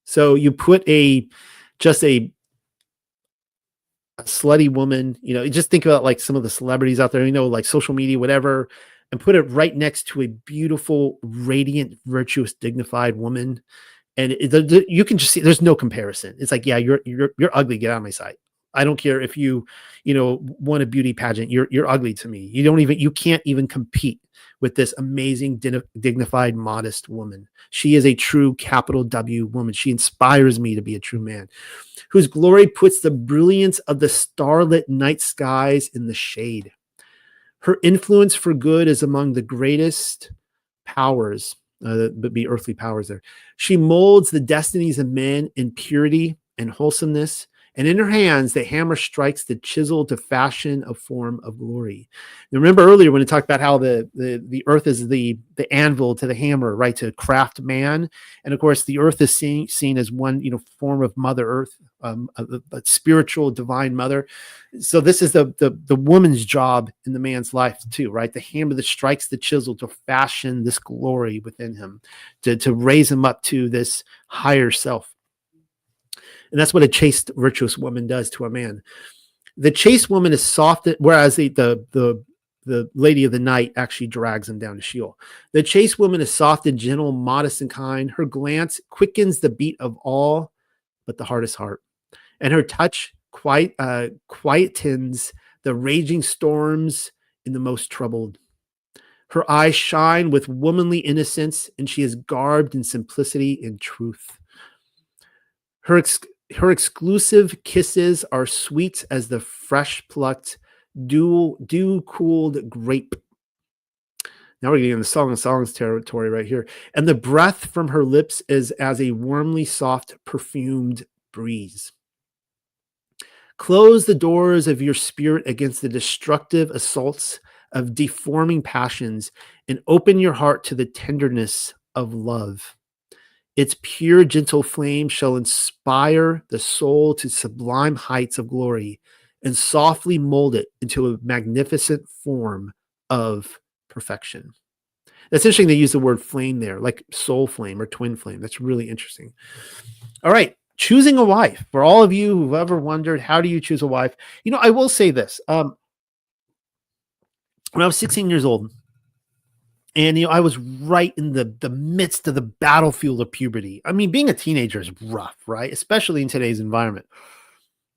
So you put a slutty woman, just think about like some of the celebrities out there, like social media, whatever, and put it right next to a beautiful, radiant, virtuous, dignified woman. And you can just see there's no comparison. It's like, yeah, you're ugly. Get out of my sight. I don't care if you won a beauty pageant. You're ugly to me. You can't even compete with this amazing, dignified, modest woman. She is a true capital W woman. She inspires me to be a true man, whose glory puts the brilliance of the starlit night skies in the shade. Her influence for good is among the greatest powers, but be earthly powers there. She molds the destinies of men in purity and wholesomeness, and in her hands the hammer strikes the chisel to fashion a form of glory. Now, remember earlier when we talked about how the earth is the anvil to the hammer, right, to craft man, and of course the earth is seen as one form of Mother Earth, a spiritual divine mother. So this is the woman's job in the man's life too, right? The hammer that strikes the chisel to fashion this glory within him, to raise him up to this higher self. And that's what a chaste, virtuous woman does to a man. The chaste woman is soft, whereas the lady of the night actually drags him down to Sheol. The chaste woman is soft and gentle, modest and kind. Her glance quickens the beat of all but the hardest heart, and her touch quietens the raging storms in the most troubled. Her eyes shine with womanly innocence, and she is garbed in simplicity and truth. Her exclusive kisses are sweet as the fresh-plucked, dew-cooled grape. Now we're getting in the Song of Songs territory right here. And the breath from her lips is as a warmly soft, perfumed breeze. Close the doors of your spirit against the destructive assaults of deforming passions and open your heart to the tenderness of love. Its pure, gentle flame shall inspire the soul to sublime heights of glory and softly mold it into a magnificent form of perfection. That's interesting. They use the word flame there, like soul flame or twin flame. That's really interesting. All right. Choosing a wife. For all of you who've ever wondered, how do you choose a wife? I will say this. When I was 16 years old, and I was right in the midst of the battlefield of puberty. I mean, being a teenager is rough, right? Especially in today's environment.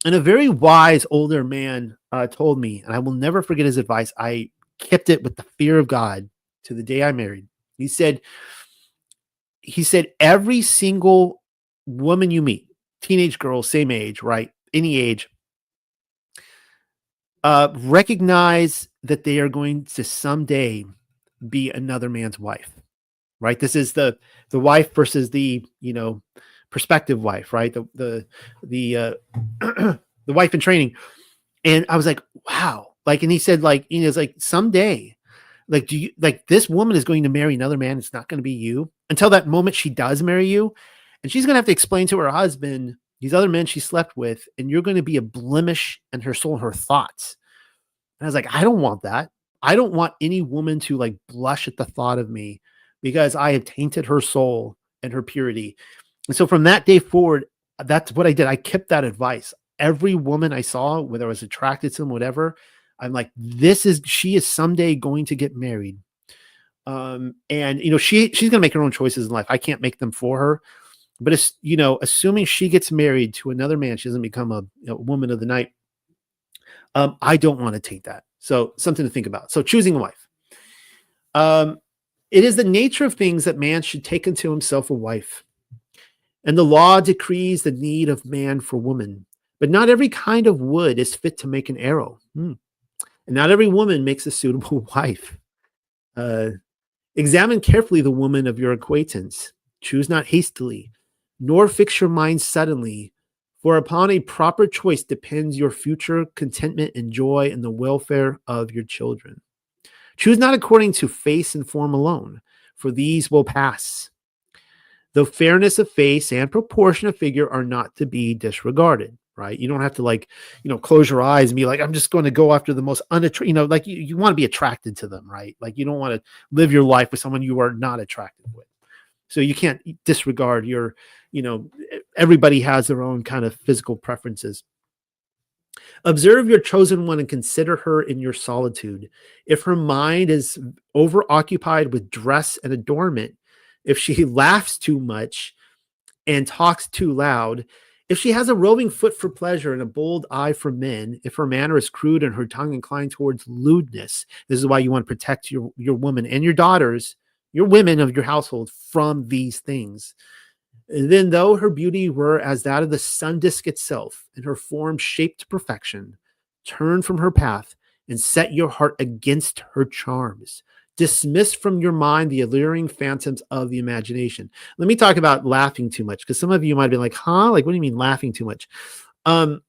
And a very wise older man told me, and I will never forget his advice. I kept it with the fear of God to the day I married. He said, every single woman you meet, teenage girl, same age, right? Any age, recognize that they are going to someday be another man's wife, right? This is the wife versus the, prospective wife, right? The the wife in training. And I was like, wow. Like, and he said, like, it's like someday, like, do you like this woman is going to marry another man? It's not going to be you until that moment she does marry you. And she's going to have to explain to her husband these other men she slept with, and you're going to be a blemish in her soul, her thoughts. And I was like, I don't want that. I don't want any woman to like blush at the thought of me because I have tainted her soul and her purity. And so from that day forward, that's what I did. I kept that advice. Every woman I saw, whether I was attracted to them, whatever, I'm like, she is someday going to get married. And she's going to make her own choices in life. I can't make them for her. But it's, assuming she gets married to another man, she doesn't become a woman of the night. I don't want to take that. So something to think about. So choosing a wife. It is the nature of things that man should take unto himself a wife. And the law decrees the need of man for woman. But not every kind of wood is fit to make an arrow. And not every woman makes a suitable wife. Examine carefully the woman of your acquaintance. Choose not hastily, nor fix your mind suddenly. For upon a proper choice depends your future contentment and joy and the welfare of your children. Choose not according to face and form alone, for these will pass. Though fairness of face and proportion of figure are not to be disregarded, right? You don't have to close your eyes and be like, I'm just going to go after the most unattractive, you want to be attracted to them, right? Like you don't want to live your life with someone you are not attracted with. So you can't disregard your, everybody has their own kind of physical preferences. Observe your chosen one and consider her in your solitude. If her mind is overoccupied with dress and adornment, if she laughs too much and talks too loud, if she has a roving foot for pleasure and a bold eye for men, if her manner is crude and her tongue inclined towards lewdness, this is why you want to protect your woman and your daughters, your women of your household from these things. And then though her beauty were as that of the sun disk itself and her form shaped to perfection, turn from her path and set your heart against her charms. Dismiss from your mind the alluring phantoms of the imagination. Let me talk about laughing too much, because some of you might be like, huh? Like, what do you mean laughing too much? It's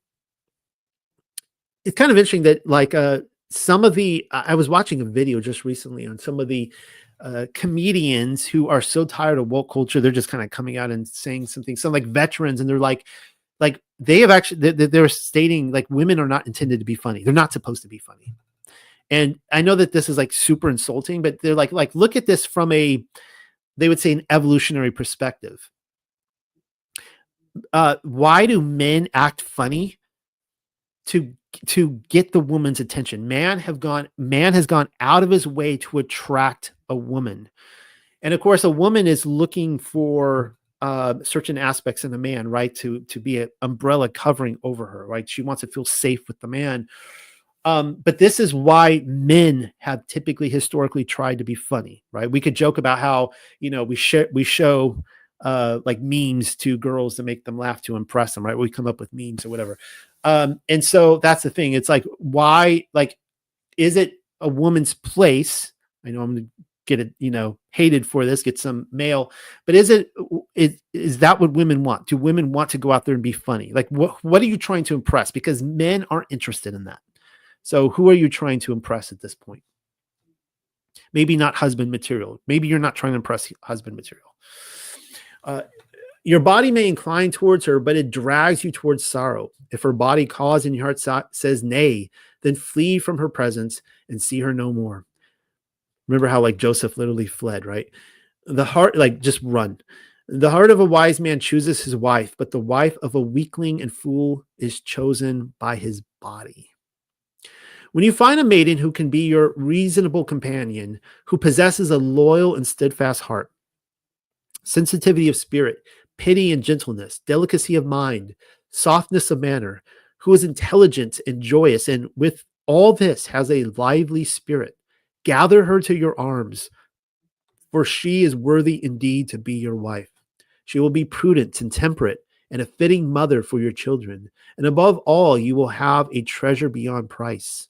kind of interesting that some of I was watching a video just recently on some of the comedians who are so tired of woke culture. They're just kind of coming out and saying something, some like veterans, and they're like they have actually, they're stating like women are not intended to be funny. They're not supposed to be funny. And I know that this is like super insulting, but they're like, look at this from they would say an evolutionary perspective. Why do men act funny? To get the woman's attention. Man has gone out of his way to attract a woman. And of course, a woman is looking for certain aspects in a man, right? To be an umbrella covering over her, right? She wants to feel safe with the man. But this is why men have typically historically tried to be funny, right? We could joke about how, we show like memes to girls to make them laugh, to impress them, right? We come up with memes or whatever. And so that's the thing. It's like, why, is it a woman's place? I know I'm going to get it, hated for this, get some mail, but is it is that what women want? Do women want to go out there and be funny? Like, what are you trying to impress? Because men aren't interested in that. So who are you trying to impress at this point? Maybe not husband material. Maybe you're not trying to impress husband material. Your body may incline towards her, but it drags you towards sorrow. If her body calls and your heart says nay, then flee from her presence and see her no more. Remember how like Joseph literally fled, right? The heart, like just run. The heart of a wise man chooses his wife, but the wife of a weakling and fool is chosen by his body. When you find a maiden who can be your reasonable companion, who possesses a loyal and steadfast heart, sensitivity of spirit, pity and gentleness, delicacy of mind, softness of manner, who is intelligent and joyous, and with all this has a lively spirit, gather her to your arms, for she is worthy indeed to be your wife. She will be prudent and temperate and a fitting mother for your children. And above all, you will have a treasure beyond price.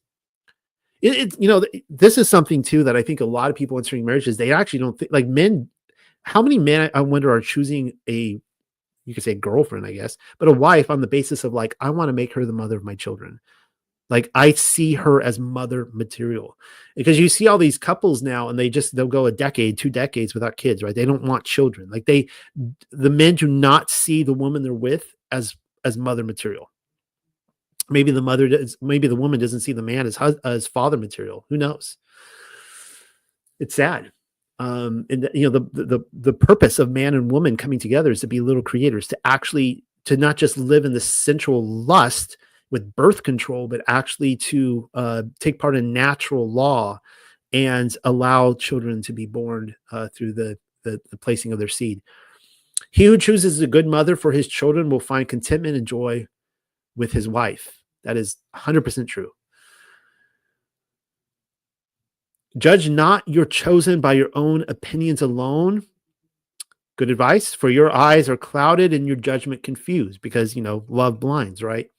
This is something too that I think a lot of people entering marriages, they actually don't think, like men. How many men, I wonder, are choosing you could say girlfriend, I guess, but a wife on the basis of like, I want to make her the mother of my children. Like I see her as mother material, because you see all these couples now and they'll go a decade, 2 decades without kids, right? They don't want children. Like the men do not see the woman they're with as mother material. Maybe the woman doesn't see the man as father material. Who knows? It's sad. And the purpose of man and woman coming together is to be little creators, to not just live in the sensual lust with birth control, but actually to take part in natural law and allow children to be born through the placing of their seed. He who chooses a good mother for his children will find contentment and joy with his wife. That is 100% true. Judge not your chosen by your own opinions alone. Good advice. For your eyes are clouded and your judgment confused, because, love blinds, right?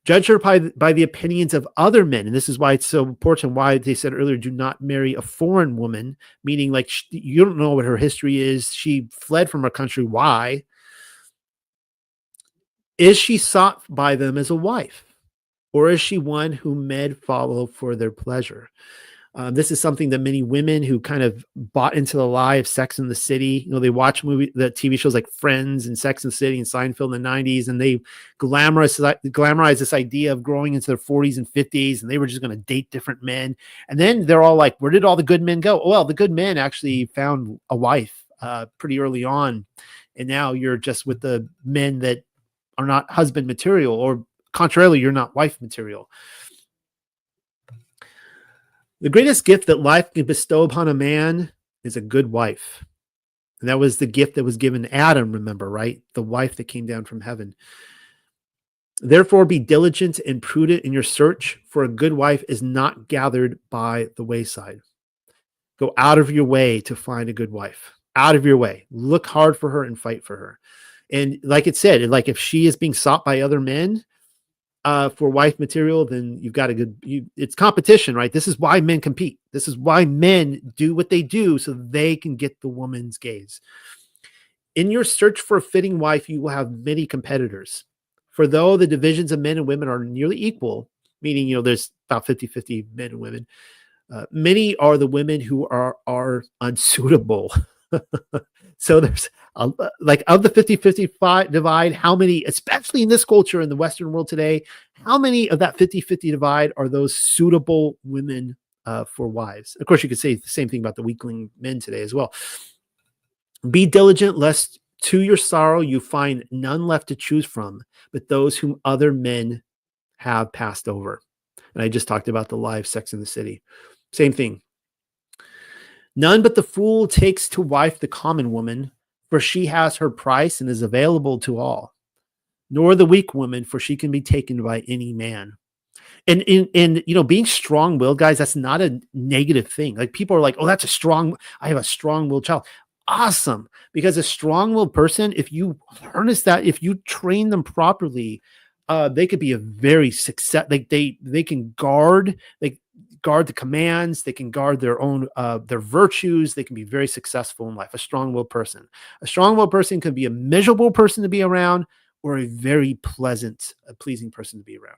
Judge her by the opinions of other men. And this is why it's so important, why they said earlier, do not marry a foreign woman, meaning like you don't know what her history is. She fled from her country. Why? Is she sought by them as a wife? Or is she one whom men follow for their pleasure? This is something that many women who kind of bought into the lie of Sex in the City, they watch the TV shows like Friends and Sex in the City and Seinfeld in the 90s, and they glamorize this idea of growing into their 40s and 50s, and they were just going to date different men. And then they're all like, where did all the good men go? Well, the good men actually found a wife pretty early on, and now you're just with the men that are not husband material, or contrarily, you're not wife material. The greatest gift that life can bestow upon a man is a good wife. And that was the gift that was given to Adam, remember, right? The wife that came down from heaven. Therefore, be diligent and prudent in your search, for a good wife is not gathered by the wayside. Go out of your way to find a good wife. Out of your way. Look hard for her and fight for her. And like it said, like if she is being sought by other men, for wife material, then you've got it's competition, right? This is why men compete. This is why men do what they do, so they can get the woman's gaze. In your search for a fitting wife, you will have many competitors. For though the divisions of men and women are nearly equal, meaning, there's about 50-50 men and women, many are the women who are unsuitable. So there's like of the 50-50 divide, how many, especially in this culture in the Western world today, how many of that 50-50 divide are those suitable women for wives? Of course, you could say the same thing about the weakling men today as well. Be diligent, lest to your sorrow you find none left to choose from, but those whom other men have passed over. And I just talked about the live Sex in the City. Same thing. None but the fool takes to wife the common woman, for she has her price and is available to all. Nor the weak woman, for she can be taken by any man. And being strong-willed, guys, that's not a negative thing. Like people are like, oh, I have a strong-willed child. Awesome. Because a strong-willed person, if you harness that, if you train them properly, they could be a very success. Like they can guard, like guard the commands. They can guard their own, their virtues. They can be very successful in life. A strong-willed person. A strong-willed person can be a miserable person to be around, or a very pleasant, pleasing person to be around.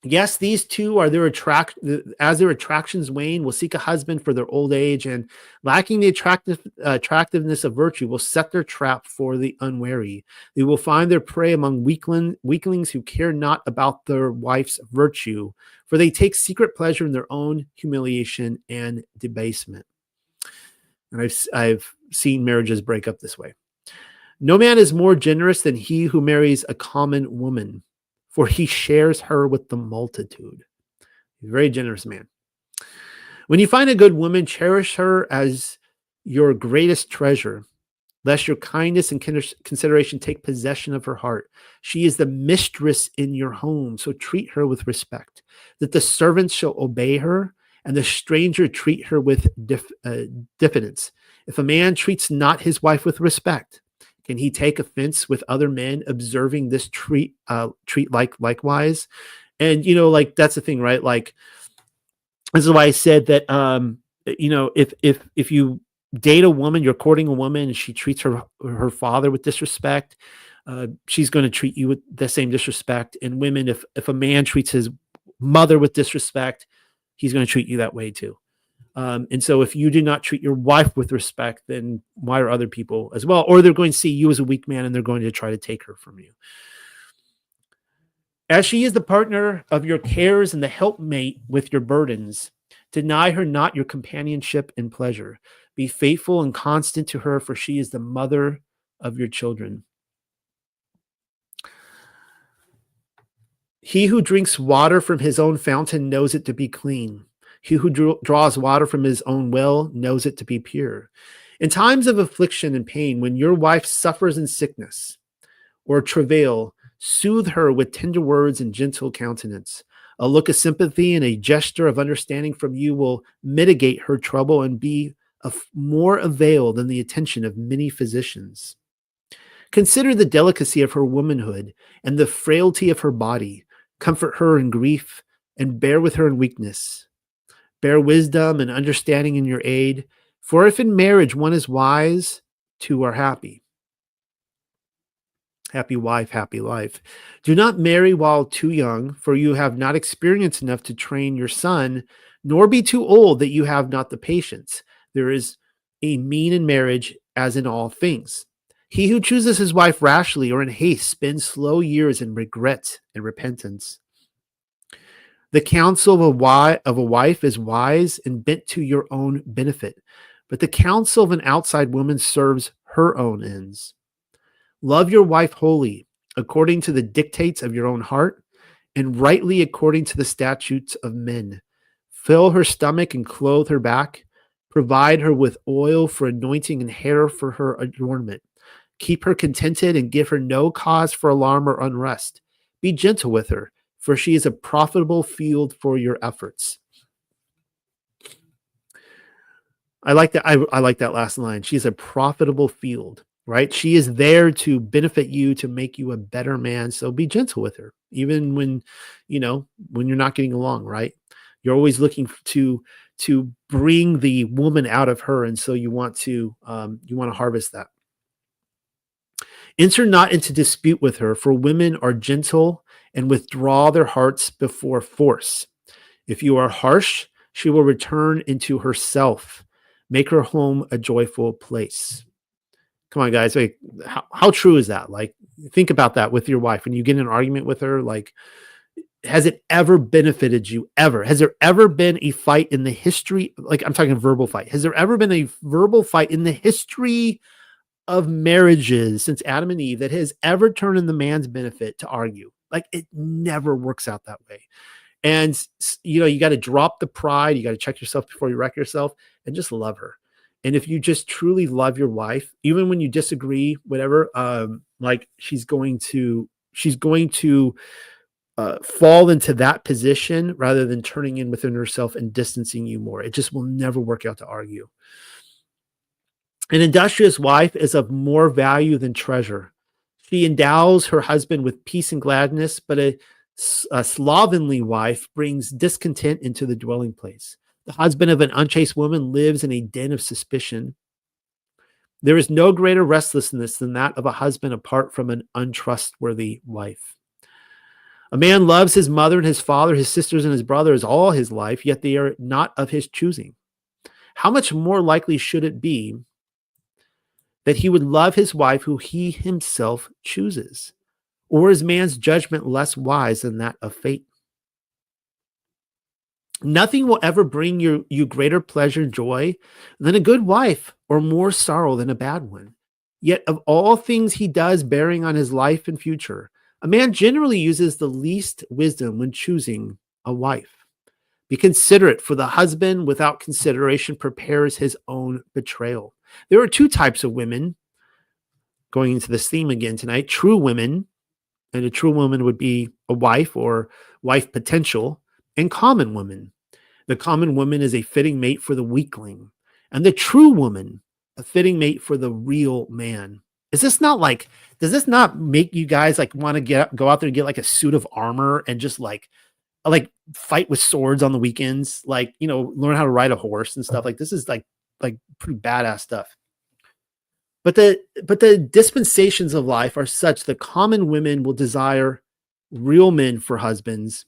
Yes, these two are as their attractions wane, will seek a husband for their old age, and lacking the attractiveness of virtue will set their trap for the unwary. They will find their prey among weaklings who care not about their wife's virtue, for they take secret pleasure in their own humiliation and debasement. And I've seen marriages break up this way. No man is more generous than he who marries a common woman, for he shares her with the multitude. He's a very generous man. When you find a good woman, cherish her as your greatest treasure, lest your kindness and consideration take possession of her heart. She is the mistress in your home, so treat her with respect, that the servants shall obey her, and the stranger treat her with diffidence. If a man treats not his wife with respect, can he take offense with other men observing this treat likewise? And, like, that's the thing, right? Like, this is why I said that, if you date a woman, you're courting a woman, and she treats her father with disrespect, she's going to treat you with the same disrespect. And women, if a man treats his mother with disrespect, he's going to treat you that way too. And so if you do not treat your wife with respect, then why are other people as well? Or they're going to see you as a weak man, and they're going to try to take her from you. As she is the partner of your cares and the helpmate with your burdens, deny her not your companionship and pleasure. Be faithful and constant to her, for she is the mother of your children. He who drinks water from his own fountain knows it to be clean. He who draws water from his own well knows it to be pure. In times of affliction and pain, when your wife suffers in sickness or travail, soothe her with tender words and gentle countenance. A look of sympathy and a gesture of understanding from you will mitigate her trouble and be of more avail than the attention of many physicians. Consider the delicacy of her womanhood and the frailty of her body. Comfort her in grief and bear with her in weakness. Bear wisdom and understanding in your aid, for if in marriage one is wise, two are happy. Happy wife, happy life. Do not marry while too young, for you have not experience enough to train your son, nor be too old that you have not the patience. There is a mean in marriage, as in all things. He who chooses his wife rashly or in haste spends slow years in regret and repentance. The counsel of a wife is wise and bent to your own benefit, but the counsel of an outside woman serves her own ends. Love your wife wholly, according to the dictates of your own heart, and rightly according to the statutes of men. Fill her stomach and clothe her back. Provide her with oil for anointing and hair for her adornment. Keep her contented and give her no cause for alarm or unrest. Be gentle with her, for she is a profitable field for your efforts. I like that. I like that last line. She's a profitable field, right? She is there to benefit you, to make you a better man. So be gentle with her, even when you're not getting along, right? You're always looking to bring the woman out of her, and so you want to harvest that. Enter not into dispute with her, for women are gentle and withdraw their hearts before force. If you are harsh, she will return into herself. Make her home a joyful place. Come on, guys. Like, how true is that? Like, think about that with your wife. When you get in an argument with her, like, has it ever benefited you? Ever? Has there ever been a fight in the history? Like, I'm talking a verbal fight. Has there ever been a verbal fight in the history of marriages since Adam and Eve that has ever turned in the man's benefit to argue? Like, it never works out that way. And, you got to drop the pride. You got to check yourself before you wreck yourself, and just love her. And if you just truly love your wife, even when you disagree, whatever, like, she's going to fall into that position rather than turning in within herself and distancing you more. It just will never work out to argue. An industrious wife is of more value than treasure. She endows her husband with peace and gladness, but a A slovenly wife brings discontent into the dwelling place. The husband of an unchaste woman lives in a den of suspicion. There is no greater restlessness than that of a husband apart from an untrustworthy wife. A man loves his mother and his father, his sisters and his brothers all his life, yet they are not of his choosing. How much more likely should it be that he would love his wife who he himself chooses? Or is man's judgment less wise than that of fate? Nothing will ever bring you greater pleasure and joy than a good wife, or more sorrow than a bad one. Yet of all things he does bearing on his life and future, a man generally uses the least wisdom when choosing a wife. Be considerate, for the husband without consideration prepares his own betrayal. There are two types of women, going into this theme again tonight: true women, and a true woman would be a wife or wife potential, and common woman. The common woman is a fitting mate for the weakling, and the true woman, a fitting mate for the real man. Is this not like, does this not make you guys like want to go out there and get like a suit of armor and just like fight with swords on the weekends? Like, you know, learn how to ride a horse and stuff. Like, this is like pretty badass stuff. But the dispensations of life are such that common women will desire real men for husbands,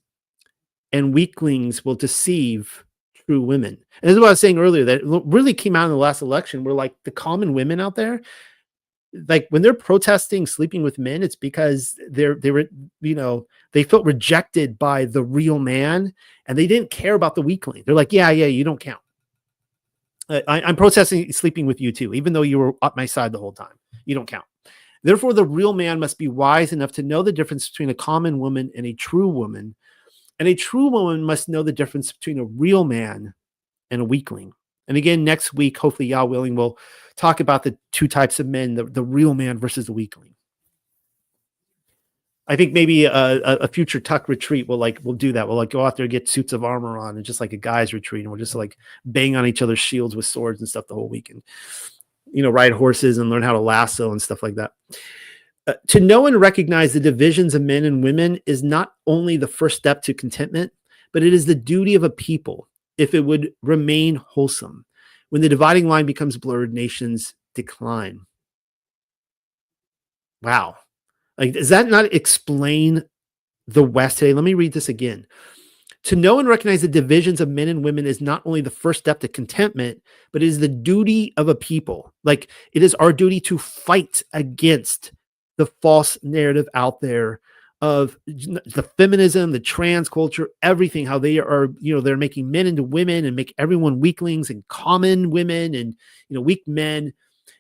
and weaklings will deceive true women. And this is what I was saying earlier, that really came out in the last election, where like the common women out there, like when they're protesting sleeping with men, it's because they were, you know, they felt rejected by the real man, and they didn't care about the weakling. They're like, yeah, you don't count. I'm protesting sleeping with you too, even though you were at my side the whole time. You don't count. Therefore, the real man must be wise enough to know the difference between a common woman and a true woman. And a true woman must know the difference between a real man and a weakling. And again, next week, hopefully, Yah willing, we'll talk about the two types of men, the real man versus the weakling. I think maybe a future TUC retreat we'll do that. We'll like go out there and get suits of armor on, and just like a guy's retreat, and we'll just like bang on each other's shields with swords and stuff the whole weekend. You know, ride horses and learn how to lasso and stuff like that. To know and recognize the divisions of men and women is not only the first step to contentment, but it is the duty of a people if it would remain wholesome. When the dividing line becomes blurred, nations decline. Wow. Like, does that not explain the West today? Let me read this again. To know and recognize the divisions of men and women is not only the first step to contentment, but it is the duty of a people. Like, it is our duty to fight against the false narrative out there of the feminism, the trans culture, everything, how they are, you know, they're making men into women and make everyone weaklings, and common women and, you know, weak men.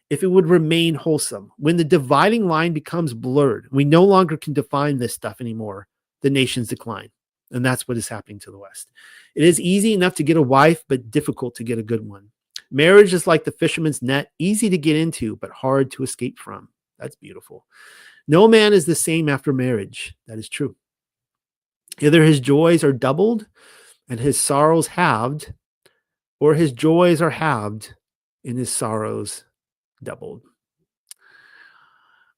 If it would remain wholesome, when the dividing line becomes blurred, we no longer can define this stuff anymore, the nations decline. And that's what is happening to the West. It is easy enough to get a wife, but difficult to get a good one. Marriage is like the fisherman's net, easy to get into, but hard to escape from. That's beautiful. No man is the same after marriage. That is true. Either his joys are doubled and his sorrows halved, or his joys are halved and his sorrows doubled.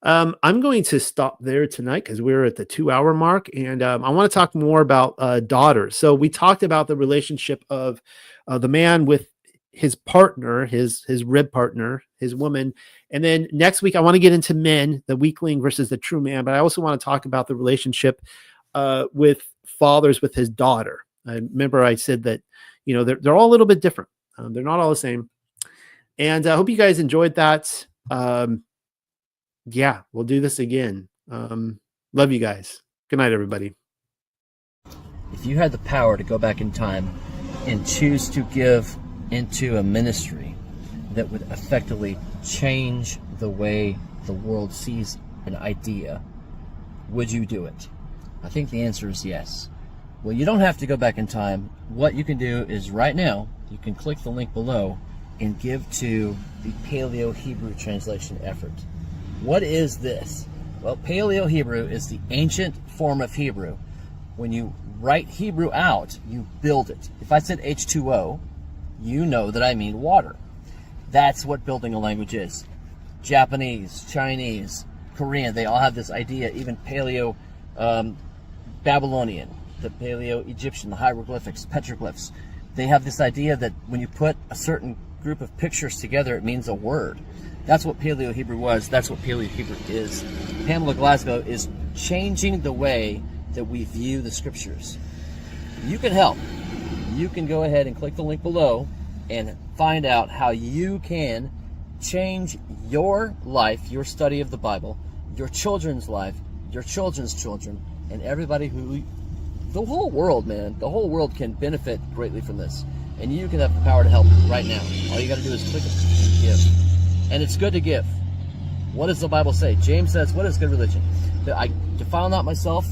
I'm going to stop there tonight because we're at the 2-hour mark, and I want to talk more about daughters. So we talked about the relationship of the man with his partner, his rib partner, his woman. And then next week, I want to get into men, the weakling versus the true man. But I also want to talk about the relationship with fathers with his daughter. I remember I said that, you know, they're all a little bit different. They're not all the same. And I hope you guys enjoyed that. Yeah, we'll do this again. Love you guys. Good night, everybody. If you had the power to go back in time and choose to give into a ministry that would effectively change the way the world sees an idea, would you do it? I think the answer is yes. Well, you don't have to go back in time. What you can do is right now, you can click the link below and give to the Paleo-Hebrew translation effort. What is this? Well, Paleo-Hebrew is the ancient form of Hebrew. When you write Hebrew out, you build it. If I said H2O, you know that I mean water. That's what building a language is. Japanese, Chinese, Korean, they all have this idea. Even Paleo Babylonian, the Paleo-Egyptian, the hieroglyphics, petroglyphs. They have this idea that when you put a certain group of pictures together, it means a word. That's what Paleo-Hebrew was. That's what Paleo-Hebrew is. Pamela Glasgow is changing the way that we view the scriptures. You can help. You can go ahead and click the link below and find out how you can change your life, your study of the Bible, your children's life, your children's children, and everybody who, the whole world, man, the whole world can benefit greatly from this. And you can have the power to help right now. All you got to do is click it and give. And it's good to give. What does the Bible say? James says, what is good religion? That I defile not myself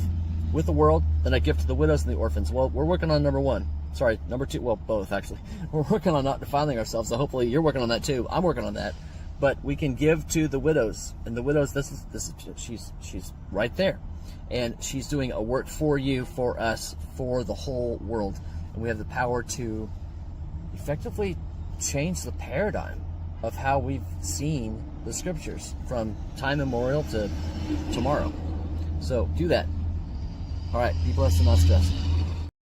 with the world, then I give to the widows and the orphans. Well, we're working on number one. Sorry, number two. Well, both, actually. We're working on not defiling ourselves, so hopefully you're working on that too. I'm working on that. But we can give to the widows. And the widows, she's right there. And she's doing a work for you, for us, for the whole world. And we have the power to effectively change the paradigm of how we've seen the scriptures from time immemorial to tomorrow. So do that. All right, be blessed and not stressed.